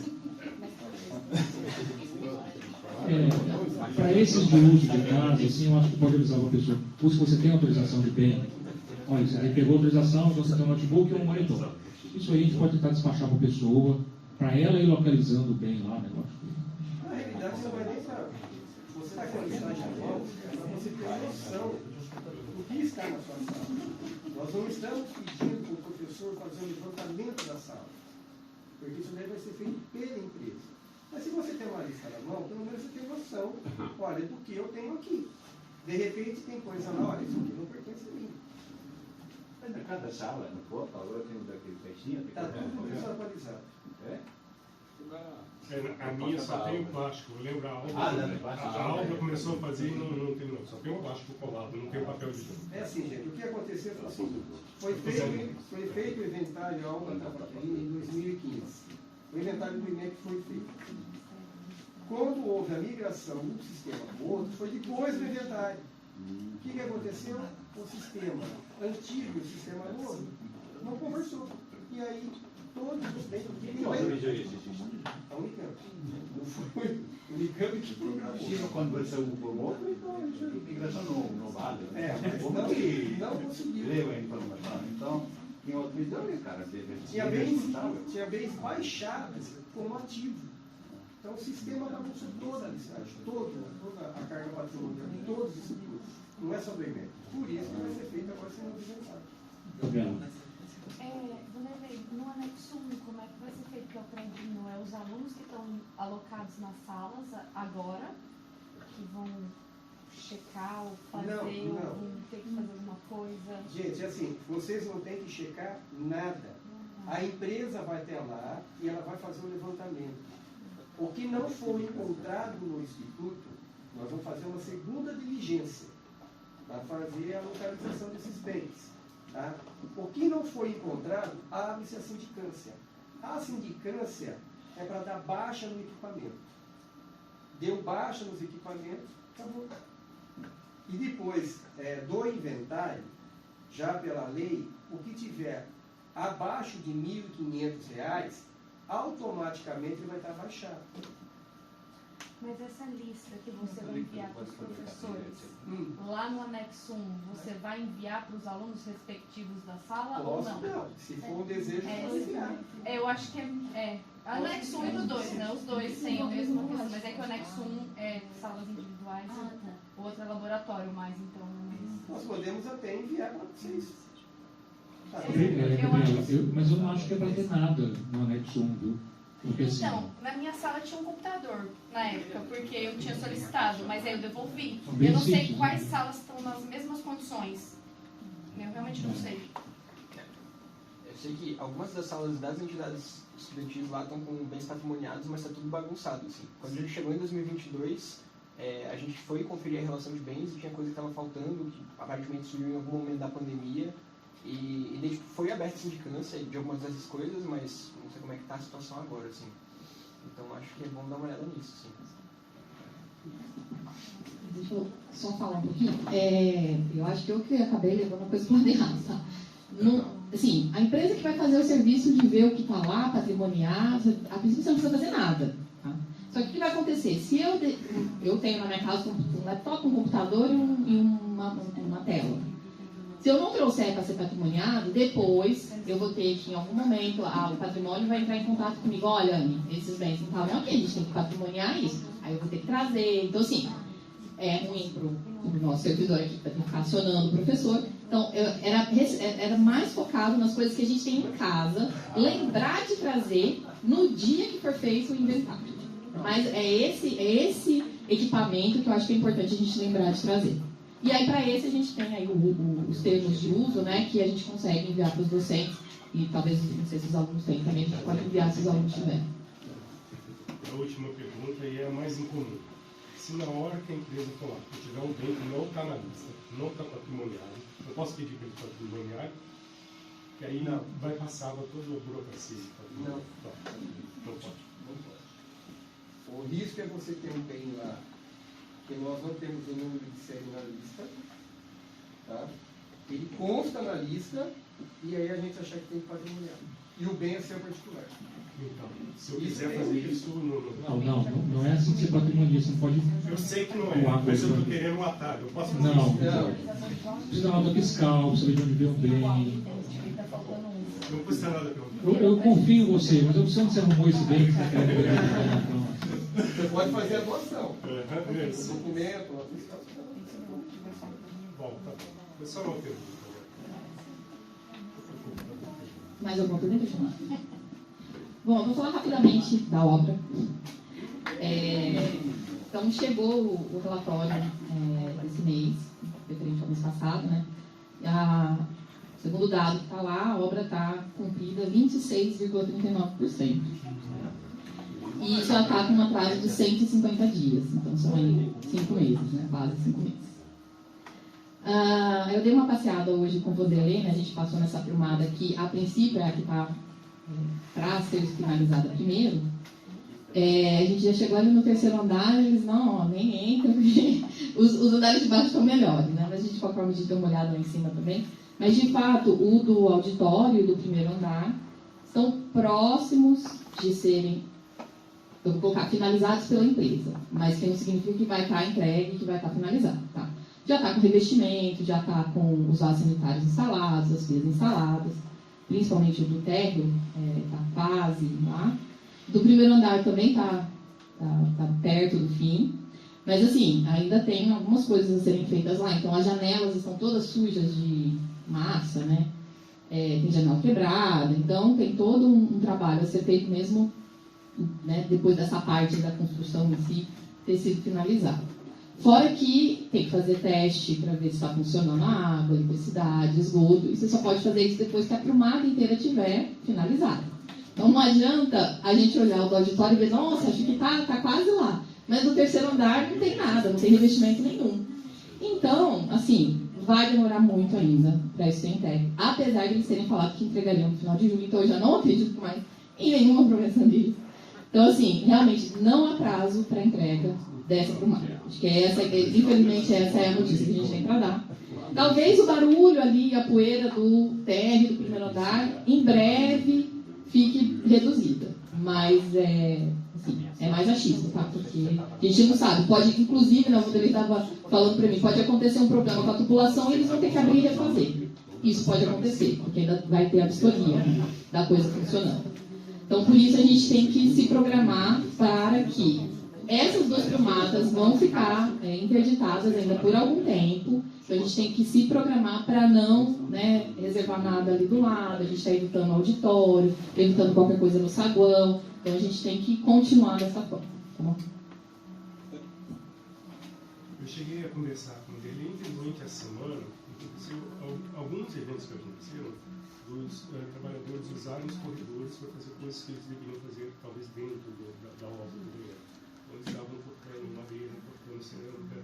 Para esses de uso de casa, assim, eu acho que pode avisar uma pessoa. Se você tem autorização de bem, olha, você pegou autorização, você tem um notebook e um monitor. Isso aí a gente pode tentar despachar para a pessoa, para ela ir localizando bem lá o negócio. Na realidade, você não vai nem saber. Você está com a listagem na mão, para você ter noção do que está na sua sala. Nós não estamos pedindo para o professor fazer um levantamento da sala, porque isso daí vai ser feito pela empresa. Mas se você tem uma lista na mão, pelo menos você tem noção, olha, do que eu tenho aqui. De repente tem coisa lá, olha, isso aqui não pertence a mim. Mas na cada sala, no corpo, agora temos aquele peixinho. Está tudo desatualizado. A minha só tem o plástico. Eu lembro a aula começou a fazer e não tem não. Só tem o plástico colado, não tem o papel de jogo. É assim, gente, o que aconteceu foi assim. Foi feito o inventário, a aula estava aqui em 2015. O inventário do INEP foi feito. Quando houve a migração de um sistema para o outro, foi depois do inventário. O que aconteceu? O sistema antigo e o sistema novo não conversou. E aí, todos os bens... A Unicamp. Não foi o Unicamp Chega quando vai ser o outro, então a imigração não vale. Mas como não, que não conseguiu. leva a informação? Então, em outro vídeo, cara, tinha bens baixados como ativo. Então o sistema bagunçou toda a listagem, toda a carga patrimonial, todos os estudos. Não é só do IMEC. Por isso que vai ser feito agora sem novidade. No anexo 1, como é que vai ser feito? Que eu aprendi, não é os alunos que estão alocados nas salas agora, que vão checar ou fazer, ou vão ter que fazer alguma coisa? Gente, assim, vocês não têm que checar nada. A empresa vai ter lá e ela vai fazer um levantamento. O que não for encontrado no Instituto, nós vamos fazer uma segunda diligência para fazer a localização desses bens. Tá? O que não foi encontrado, abre-se a sindicância. A sindicância é para dar baixa no equipamento. Deu baixa nos equipamentos, acabou. E depois do inventário, já pela lei, o que tiver abaixo de R$ 1.500, automaticamente ele vai estar baixado. Mas essa lista que você vai enviar para os professores, lá no anexo 1, você vai enviar para os alunos respectivos da sala ou não? Não, se for um desejo, pode enviar. Eu acho que é anexo 1 e do 2, né? Os dois têm a mesma questão, mas é que o anexo 1 é salas individuais, o outro é laboratório, mas então... Nós podemos até enviar para vocês. Mas eu não acho que é para ter nada no anexo 1, viu? Porque, assim, então, na minha sala tinha um computador na época, porque eu tinha solicitado, mas aí eu devolvi. Bem Eu não sei simples, quais salas estão nas mesmas condições. Eu realmente não sei. Eu sei que algumas das salas das entidades estudantis lá estão com bens patrimoniados, mas está tudo bagunçado. Assim. Quando a gente chegou em 2022, a gente foi conferir a relação de bens e tinha coisa que estava faltando, que aparentemente surgiu em algum momento da pandemia. E daí foi aberta a sindicância de algumas dessas coisas, mas não sei como é que está a situação agora, assim. Então acho que é bom dar uma olhada nisso, sim. Deixa eu só falar um pouquinho. Eu acho que eu que acabei levando a coisa para errado, tá? Assim, a empresa que vai fazer o serviço de ver o que está lá, patrimoniar, a princípio você não precisa fazer nada. Tá? Só que o que vai acontecer? Se eu tenho na minha casa um laptop, um computador e uma tela. Se eu não trouxer para ser patrimoniado, depois eu vou ter que, em algum momento, o patrimônio vai entrar em contato comigo. Olha, Anny, esses bens não estavam aqui, a gente tem que patrimoniar isso. Aí eu vou ter que trazer. Então, assim, é ruim para o nosso servidor aqui, para ficar acionando o professor. Então, era mais focado nas coisas que a gente tem em casa, lembrar de trazer no dia que for feito o inventário. Mas é esse equipamento que eu acho que é importante a gente lembrar de trazer. E aí, para esse, a gente tem aí os termos de uso, né, que a gente consegue enviar para os docentes. E talvez, não sei se os alunos têm também, a gente pode enviar se os alunos tiverem. A última pergunta, e é a mais incomum. Se na hora que a empresa falar que tiver um bem que não está na lista, não está patrimoniado, eu posso pedir para ele patrimoniar, que aí não vai passar toda a burocracia. Não. Não pode. O risco é você ter um bem lá, que nós não temos o número de série na lista, tá? Ele consta na lista e aí a gente achar que tem que patrimoniar. E o bem é seu particular. Então, se eu quiser fazer isso, não é assim que você patrimonia, você não pode... Eu sei que não é, mas eu estou querendo um atalho. Eu posso fazer não, isso? Precisa dar nota fiscal, saber de onde veio o bem. Não custa nada perguntar. Eu confio em você, mas eu preciso onde você arrumou esse bem que você quer ver. Você pode fazer a doação. Isso. Documento, nota fiscal. Bom, tá bom. Foi só uma pergunta. Mais alguma pergunta, Joana? Bom, eu vou falar rapidamente da obra. Então, chegou o relatório desse mês, referente ao mês passado, né? Segundo o dado que está lá, a obra está cumprida 26,39%. E isso já está com um atraso de 150 dias, então são aí 5 meses, né? Quase 5 meses. Eu dei uma passeada hoje com o Vanderlei, né? A gente passou nessa filmada que, a princípio, é a que está para ser finalizada primeiro. A gente já chegou ali no 3º andar, eles nem entram, porque os andares de baixo estão melhores, né? Mas a gente, de qualquer forma, a gente deu uma olhada lá em cima também. Mas, de fato, o do auditório e do 1º andar estão próximos de serem Então, vou colocar finalizados pela empresa, mas que não significa que vai estar entregue e que vai estar finalizado. Tá? Já está com revestimento, já está com os vasos sanitários instalados, as pias instaladas, principalmente o do térreo, está quase lá. Do primeiro andar também está perto do fim, mas assim, ainda tem algumas coisas a serem feitas lá. Então, as janelas estão todas sujas de massa, né? Tem janela quebrada, então tem todo um trabalho a ser feito mesmo, né, depois dessa parte da construção em si ter sido finalizada. Fora que tem que fazer teste para ver se está funcionando a água, eletricidade, esgoto, e você só pode fazer isso depois que a prumada inteira estiver finalizada. Então não adianta a gente olhar o auditório e ver, nossa, acho que tá quase lá. Mas no terceiro andar não tem nada, não tem revestimento nenhum. Então, assim, vai demorar muito ainda para isso ser entregue. Apesar de eles terem falado que entregariam no final de julho, então eu já não acredito mais em nenhuma promessa deles. Então, assim, realmente não há prazo para entrega dessa prumada. Acho que infelizmente essa é a notícia que a gente tem para dar. Talvez o barulho ali, a poeira do térreo do primeiro andar, em breve fique reduzida. Mas assim, é mais achismo, tá? Porque a gente não sabe. Pode, inclusive, né, o modelo estava falando para mim, pode acontecer um problema com a tubulação e eles vão ter que abrir e refazer. Isso pode acontecer, porque ainda vai ter a vistoria da coisa funcionando. Então, por isso, a gente tem que se programar para que essas duas prumadas vão ficar interditadas ainda por algum tempo. Então, a gente tem que se programar para não, né, reservar nada ali do lado. A gente está evitando auditório, evitando qualquer coisa no saguão. Então, a gente tem que continuar dessa forma. Tá bom? Eu cheguei a conversar com ele durante a semana. Alguns eventos que aconteceram, os trabalhadores usaram os corredores para fazer coisas que eles deveriam fazer, talvez dentro da obra do governo. Eles estavam cortando madeira, cortando cerâmica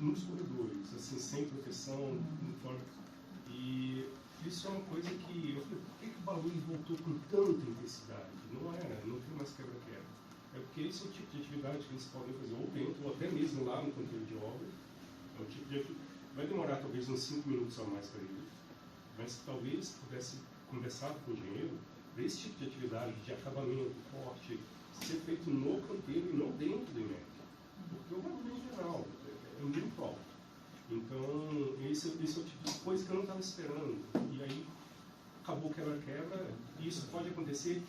nos corredores, assim, sem proteção, e isso é uma coisa que eu falei, por que o barulho voltou com tanta intensidade? Não tem mais quebra-quebra. É porque esse é o tipo de atividade que eles podem fazer ou dentro, ou até mesmo lá no canteiro de obra. É o tipo de atividade. Vai demorar talvez uns 5 minutos a mais para ele, mas talvez pudesse conversar com o engenheiro para esse tipo de atividade de acabamento, corte, ser feito no canteiro e não dentro do IMEC. Porque o barulho em geral é muito alto. Então, esse é o tipo de coisa que eu não estava esperando. E aí, acabou quebra-quebra, e isso pode acontecer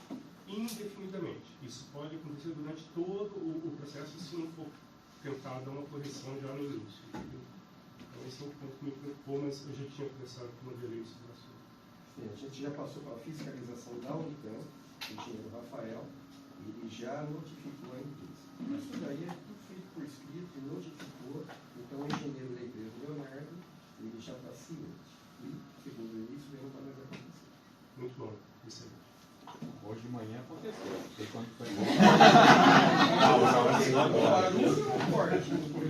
indefinidamente. Isso pode acontecer durante todo o processo se não for tentar dar uma correção já no início. Entendeu? Então, esse é um ponto que me preocupou, mas eu já tinha conversado com o modelo sobre o assunto. Sim, a gente já passou pela fiscalização da Unicamp, o engenheiro Rafael, e ele já notificou a empresa. Isso daí é tudo feito por escrito, notificou, então o engenheiro da empresa, Leonardo, ele já está ciente. E, segundo ele, isso não vai mais acontecer. Muito bom, excelente. Hoje de manhã aconteceu, não sei quando foi.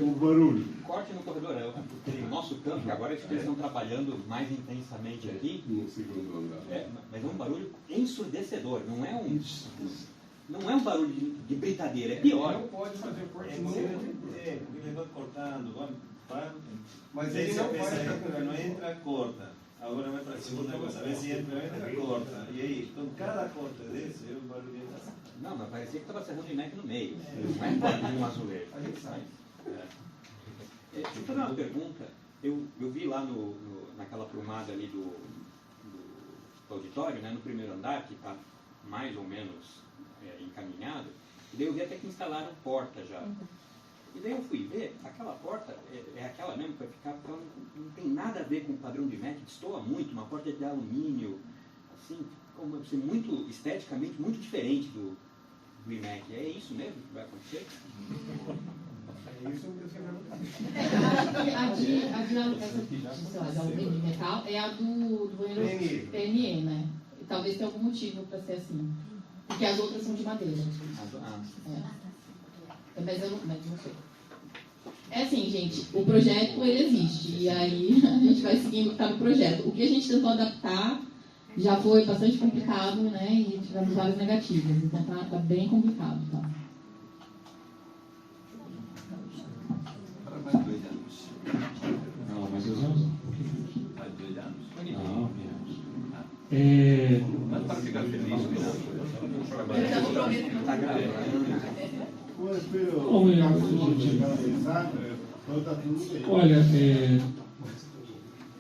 O barulho. Corte no corredor, o nosso campo, que agora eles estão trabalhando mais intensamente aqui. No segundo andar. Mas é um barulho ensurdecedor, não é um barulho de britadeira, é pior. Não pode fazer corte Ele vai cortando, mas ele não vai. não entra, corta. Agora vai para a segunda coisa, vê se entra, corta. E aí, então cada corte desse é um barulho assim. Não, mas parecia que estava serrando o IMEC no meio. Não é corte de um azulejo. A gente sabe. Deixa eu fazer uma pergunta. Eu vi lá naquela prumada ali do auditório, né, no primeiro andar, que está mais ou menos encaminhado, e daí eu vi até que instalaram porta já. E daí eu fui ver, aquela porta é aquela mesmo para ficar, porque não tem nada a ver com o padrão de IMEC, destoa muito, uma porta de alumínio, assim, muito esteticamente muito diferente do IMEC. É isso mesmo que vai acontecer? É isso que eu A de alumínio de metal é a do banheiro PNE, né? E talvez tenha algum motivo para ser assim. Porque as outras são de madeira. Mas eu não sei. É assim, gente, o projeto ele existe. E aí a gente vai seguindo o que está no projeto. O que a gente tentou adaptar já foi bastante complicado, né? E tivemos várias negativas. Então tá bem complicado, tá? Mais 2 anos. Não, mais 2 anos? Mais 2 anos. Não, mas para ficar feliz, Eu já prometo. Está gravando. Olha,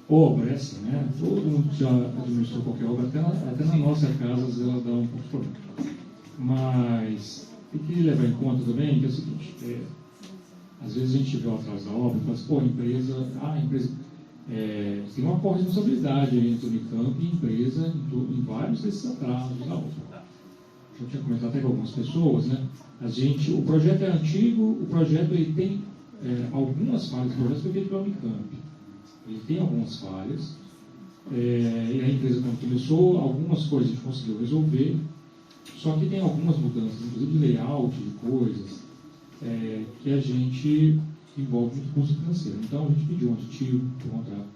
obra é assim, né? Todo mundo já administrou qualquer obra, até na nossa casa às vezes ela dá um pouco de problema. Mas tem que levar em conta também que é o seguinte, às vezes a gente vê o atraso da obra e fala assim, pô, a empresa tem uma corresponsabilidade entre Unicamp e empresa em vários desses atrasos da obra. Eu tinha comentado até com algumas pessoas, né? O projeto é antigo, o projeto ele tem algumas falhas, o projeto foi feito pela Unicamp. Ele tem algumas falhas, e a empresa quando começou, algumas coisas a gente conseguiu resolver, só que tem algumas mudanças, inclusive de layout, de coisas, que a gente envolve muito custo financeiro. Então a gente pediu um aditivo para o contrato.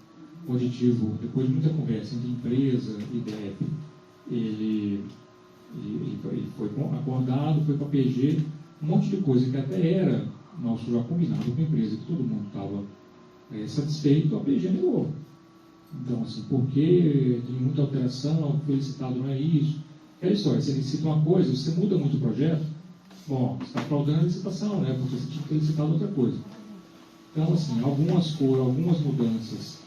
O aditivo, depois de muita conversa entre empresa e DEP, ele foi acordado, foi para a PG, um monte de coisa que até era nosso já combinado com a empresa, que todo mundo estava satisfeito, a PG negou. Então, assim, porque tem muita alteração, o que foi licitado não é isso. Aquela história, você licita uma coisa, você muda muito o projeto, bom, você está fraudando a licitação, né? Porque você tinha que ter licitado outra coisa. Então, assim, algumas mudanças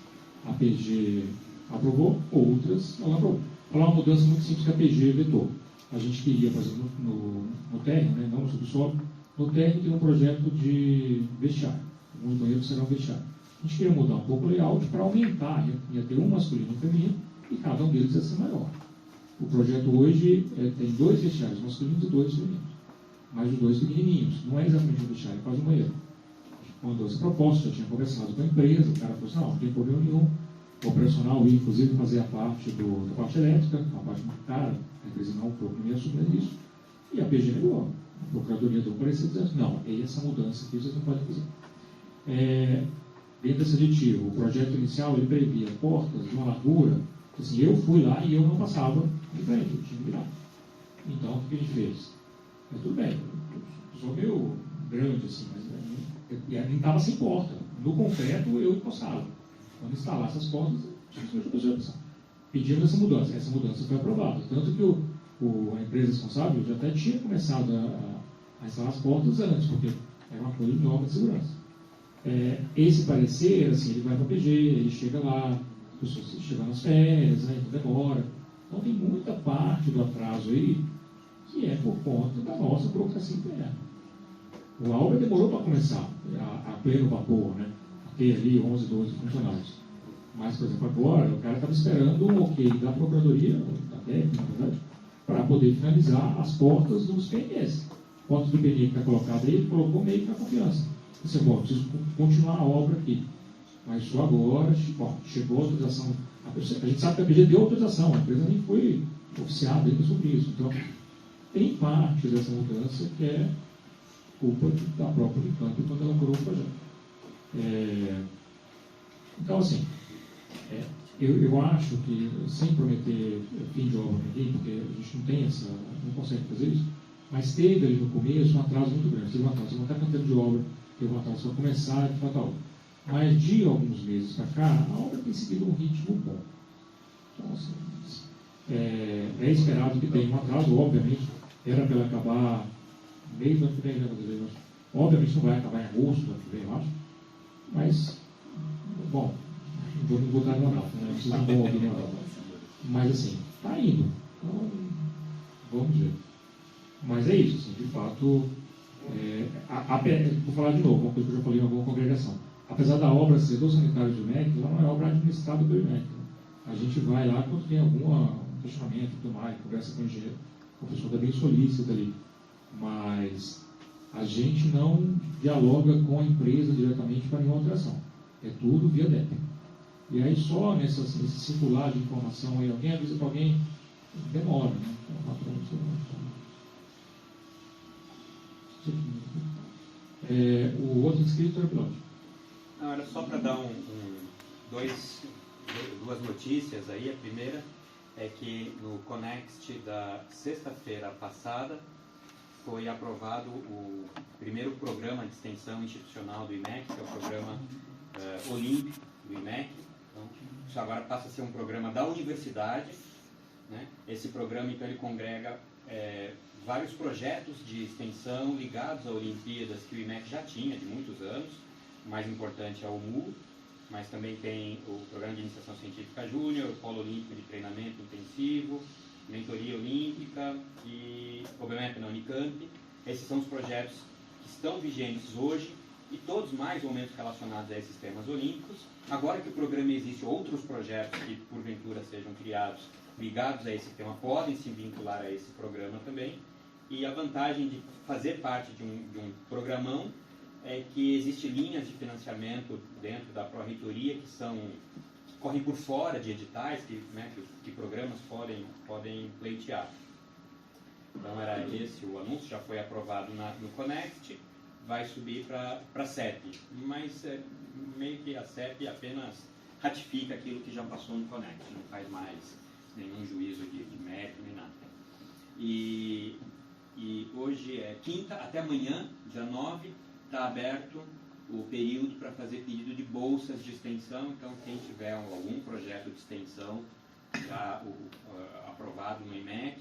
a PG aprovou, outras ela aprovou. Falar uma mudança muito simples que a PG vetou. A gente queria, por exemplo, no térreo, né, não no subsolo, no térreo tem um projeto de vestiário. Alguns banheiros serão vestiário. A gente queria mudar um pouco o layout para aumentar, ia ter um masculino e um feminino, e cada um deles ia ser maior. O projeto hoje tem 2 vestiários masculinos e 2 femininos, mais de 2 pequenininhos. Não é exatamente um vestiário, é quase um banheiro. Mandou essa proposta, já tinha conversado com a empresa, o cara falou assim, não tem problema nenhum. O operacional ia, inclusive, fazer a parte da parte elétrica, uma parte muito cara, a empresa não foi nem assumir isso, e a PG negou. A Procuradoria deu parecer dizendo, não, essa mudança aqui vocês não podem fazer. Dentro desse aditivo, o projeto inicial ele previa portas de uma largura, assim, eu fui lá e eu não passava de frente, eu tinha que virar. Então, o que a gente fez? Tudo bem, eu sou meio grande, assim, mas nem estava sem porta. No concreto, eu encostava. Quando instalasse as portas, tinha que ser a opção. Pedimos essa mudança. Essa mudança foi aprovada. Tanto que a empresa responsável já até tinha começado a instalar as portas antes, porque era uma coisa de obra de segurança. Esse parecer, assim, ele vai para a PG, ele chega lá, as pessoas chegam nas férias, né, então demora. Então tem muita parte do atraso aí que é por conta da nossa burocracia interna. A obra demorou para começar, a pleno vapor, né? A ter ali 11, 12 funcionários. Mas, por exemplo, agora o cara estava esperando o ok da Procuradoria, da TEC, na verdade, para poder finalizar as portas dos PNS. Portas do PNE que está colocada aí, ele colocou meio que na confiança. Disse, bom, preciso continuar a obra aqui. Mas só agora, chegou a autorização. A gente sabe que a PG deu autorização, a empresa nem foi oficiada ainda sobre isso. Então, tem parte dessa mudança que é culpa da própria Unicamp quando ela criou o projeto. Então, assim, eu acho que, sem prometer fim de obra para ninguém, porque a gente não tem não consegue fazer isso, mas teve ali no começo um atraso muito grande. Teve um atraso, não está cantando de obra, teve um atraso para começar de fato a obra. Mas de alguns meses para cá, a obra tem seguido um ritmo bom. Então, assim, é esperado que tenha um atraso, obviamente, era para ela acabar meio do ano que vem, né? Obviamente não vai acabar em agosto do ano que vem, eu acho. Mas, bom, não vou botar no data, né? Vocês não vão ouvir nenhuma data. Mas, assim, está indo. Então, vamos ver. Mas é isso, assim, de fato, vou falar de novo, uma coisa que eu já falei em alguma congregação. Apesar da obra ser do sanitário do IMEC, ela não é obra administrada pelo IMEC. Né? A gente vai lá quando tem algum questionamento e tudo mais, conversa com o engenheiro, a pessoa está bem solícita ali. Mas a gente não dialoga com a empresa diretamente para nenhuma alteração. É tudo via DEP. E aí só nesse circular de informação, aí alguém avisa para alguém, demora, né? O outro inscrito é o piloto. Não, era só para dar duas notícias aí. A primeira é que no Conext da sexta-feira passada foi aprovado o primeiro programa de extensão institucional do IMEC, que é o programa olímpico do IMEC. Então, isso agora passa a ser um programa da universidade, né? Esse programa, então, ele congrega vários projetos de extensão ligados a Olimpíadas que o IMEC já tinha de muitos anos. O mais importante é o MU, mas também tem o Programa de Iniciação Científica Júnior, o Polo Olímpico de Treinamento Intensivo, Mentoria Olímpica e o BMEP na Unicamp. Esses são os projetos que estão vigentes hoje e todos mais ou menos relacionados a esses temas olímpicos. Agora que o programa existe, outros projetos que porventura sejam criados ligados a esse tema podem se vincular a esse programa também. E a vantagem de fazer parte de um programão é que existem linhas de financiamento dentro da Pró-Reitoria que correm por fora de editais que programas podem pleitear. Então era esse o anúncio, já foi aprovado no Connect, vai subir para a CEP, mas meio que a CEP apenas ratifica aquilo que já passou no Connect, não faz mais nenhum juízo de mérito nem nada. E hoje é quinta, até amanhã, dia 9, está aberto o período para fazer pedido de bolsas de extensão. Então, quem tiver algum projeto de extensão já aprovado no IMEC,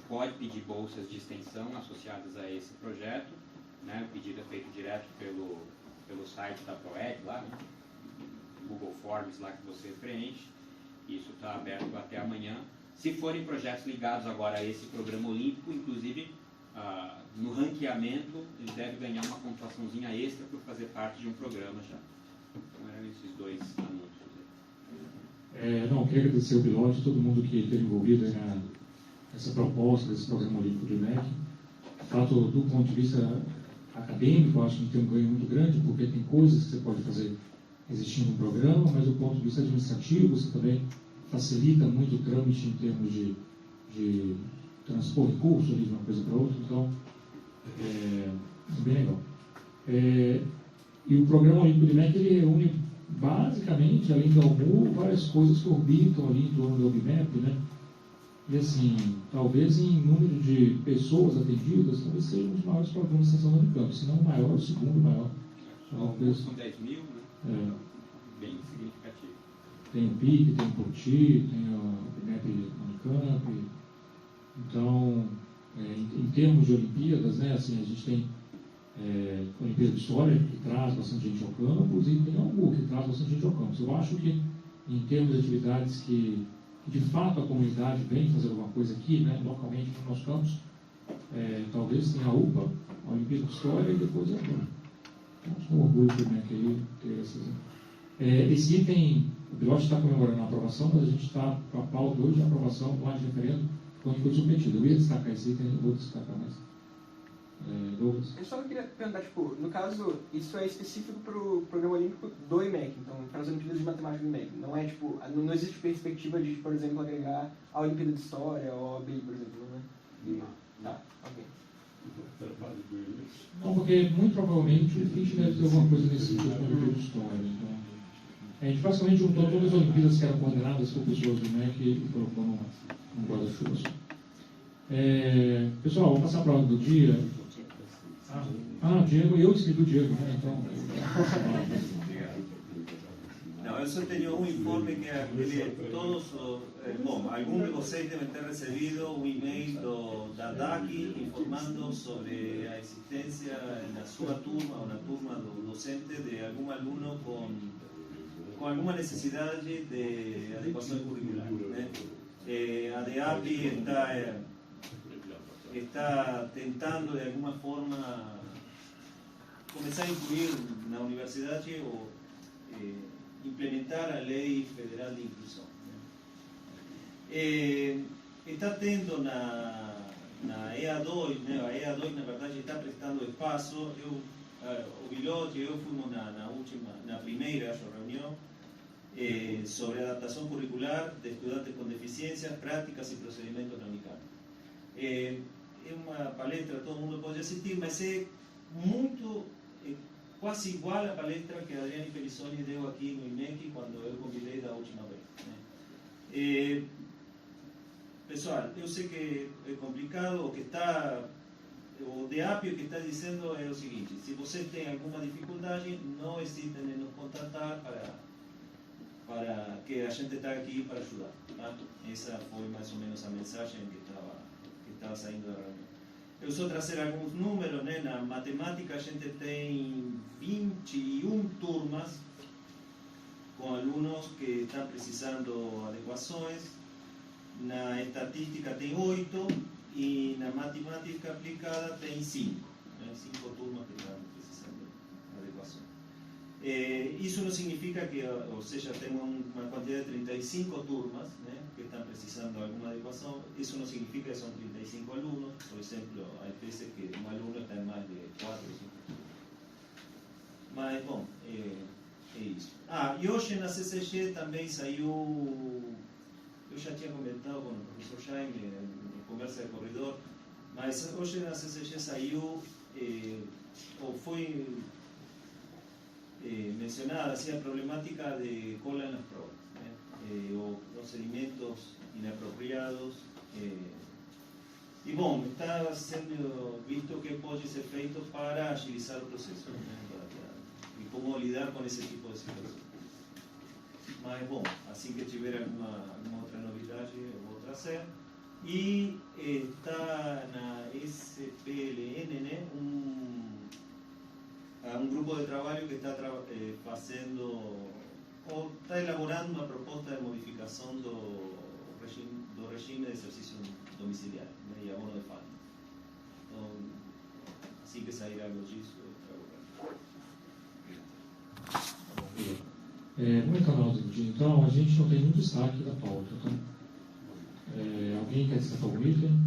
pode pedir bolsas de extensão associadas a esse projeto. Né? O pedido é feito direto pelo site da ProEd, lá, né? Google Forms lá que você preenche. Isso está aberto até amanhã. Se forem projetos ligados agora a esse programa olímpico, inclusive no ranqueamento, ele deve ganhar uma pontuaçãozinha extra por fazer parte de um programa já. Então eram esses dois anúncios. Não, queria agradecer o Bilote, todo mundo que esteve envolvido nessa proposta desse programa olímpico do IMEC. De fato, do ponto de vista acadêmico, eu acho que tem um ganho muito grande, porque tem coisas que você pode fazer existindo um programa, mas do ponto de vista administrativo, você também facilita muito o trâmite em termos de transpor recursos de uma coisa para outra, então é bem legal. E o programa olímpico do IMEC, ele reúne basicamente, além do ALMU, várias coisas que orbitam ali em torno do OBMEP, né? E assim, talvez em número de pessoas atendidas, talvez seja um dos maiores programas de extensão do Unicamp, se não o maior, o segundo maior. São 10 mil, né? Bem significativo. Tem o PIC, tem o POTI, tem o OBMEP Unicamp. Então, em termos de Olimpíadas, né, assim, a gente tem a Olimpíada de História, que traz bastante gente ao campus, e tem a ALMU, que traz bastante gente ao campus. Eu acho que, em termos de atividades que de fato a comunidade vem fazer alguma coisa aqui, né, localmente no nosso campus, talvez tenha a UPA, a Olimpíada de História, e depois a ALMU. Então, com orgulho também que ter essas. Esse item, o Bilote está comemorando a aprovação, mas a gente está com a pauta hoje de aprovação do de referendo, quando foi submetido. Eu ia destacar esse item, eu vou destacar mais. Douglas? Eu só queria perguntar, tipo, no caso, isso é específico para o programa olímpico do IMEC, então, para as Olimpíadas de Matemática do IMEC. Não é, tipo, não existe perspectiva de, por exemplo, agregar a Olimpíada de História ou a OAB, por exemplo, né? Tá, ok. Não, porque muito provavelmente o FIT deve ter alguma coisa nesse sentido com a Olimpíada de História. Então, a gente basicamente juntou todas as Olimpíadas que eram coordenadas por pessoas do IMEC e colocou num guarda-chuva só. Pessoal, vamos passar para a ordem do dia. Diego, eu escrevi o Diego, né? Então. Não, eu só tenho um informe que todos, bom, alguns de vocês devem ter recebido um e-mail da DAC informando sobre a existência na sua turma ou na turma do docente de algum aluno com alguma necessidade de adequação curricular, né? A DEAP está tentando de alguma forma começar a incluir na universidade ou implementar a Lei Federal de Inclusão. Está tendo na EA2, né? A EA2 na verdade está prestando espaço. O Bilote e eu fomos na primeira reunião sobre adaptação curricular de estudantes com deficiências, práticas e procedimentos na Unicamp. É uma palestra que todo mundo pode assistir, mas é muito, quase igual à palestra que a Adriane Pelissoni deu aqui no IMEC quando eu convidei da última vez, né? Pessoal, eu sei que é complicado, o DEAP o que está dizendo é o seguinte: se você tem alguma dificuldade, não hesitem em nos contatar para que a gente está aqui para ajudar. Tá? Essa foi mais ou menos a mensagem que estava saindo da reunião. eu só trazer alguns números, né? Na matemática a gente tem 21 turmas com alunos que estão precisando adequações. Na estatística tem 8 e na matemática aplicada tem 5. Né? 5 turmas que estão precisando de adequações. Isso não significa que, ou seja, tem uma quantidade de 35 turmas, né, que estão precisando de alguma adequação. Isso não significa que são 35 alunos. Por exemplo, há vezes que um aluno está em mais de 4 ou 5 turmas. Mas, bom, é isso. E hoje na CCG também saiu, eu já tinha comentado com o professor Jaime em conversa de corredor, mas hoje na CCG saiu, ou foi mencionada assim, a problemática de cola nas provas, né? Ou procedimentos inapropriados. E bom, está sendo visto o que pode ser feito para agilizar o processo, né? E como lidar com esse tipo de situações. Mas bom, assim que tiver alguma outra novidade eu vou trazer. E está na SPLN, né, um grupo de trabalho que está fazendo, ou está elaborando uma proposta de modificação do regime de exercício domiciliar, né, e abono de falta. Então, assim que sair algo disso, eu trago. Vamos entrar na ordem do dia, então. A gente não tem nenhum destaque da pauta. Então, alguém quer destacar algum item?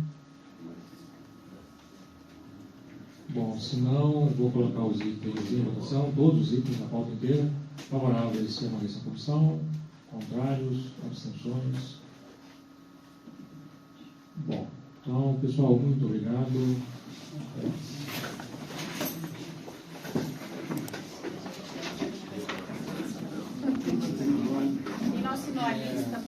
Bom, se não, vou colocar os itens em votação, todos os itens na pauta inteira. Favoráveis, permaneçam na comissão. Contrários, abstenções. Bom, então, pessoal, muito obrigado.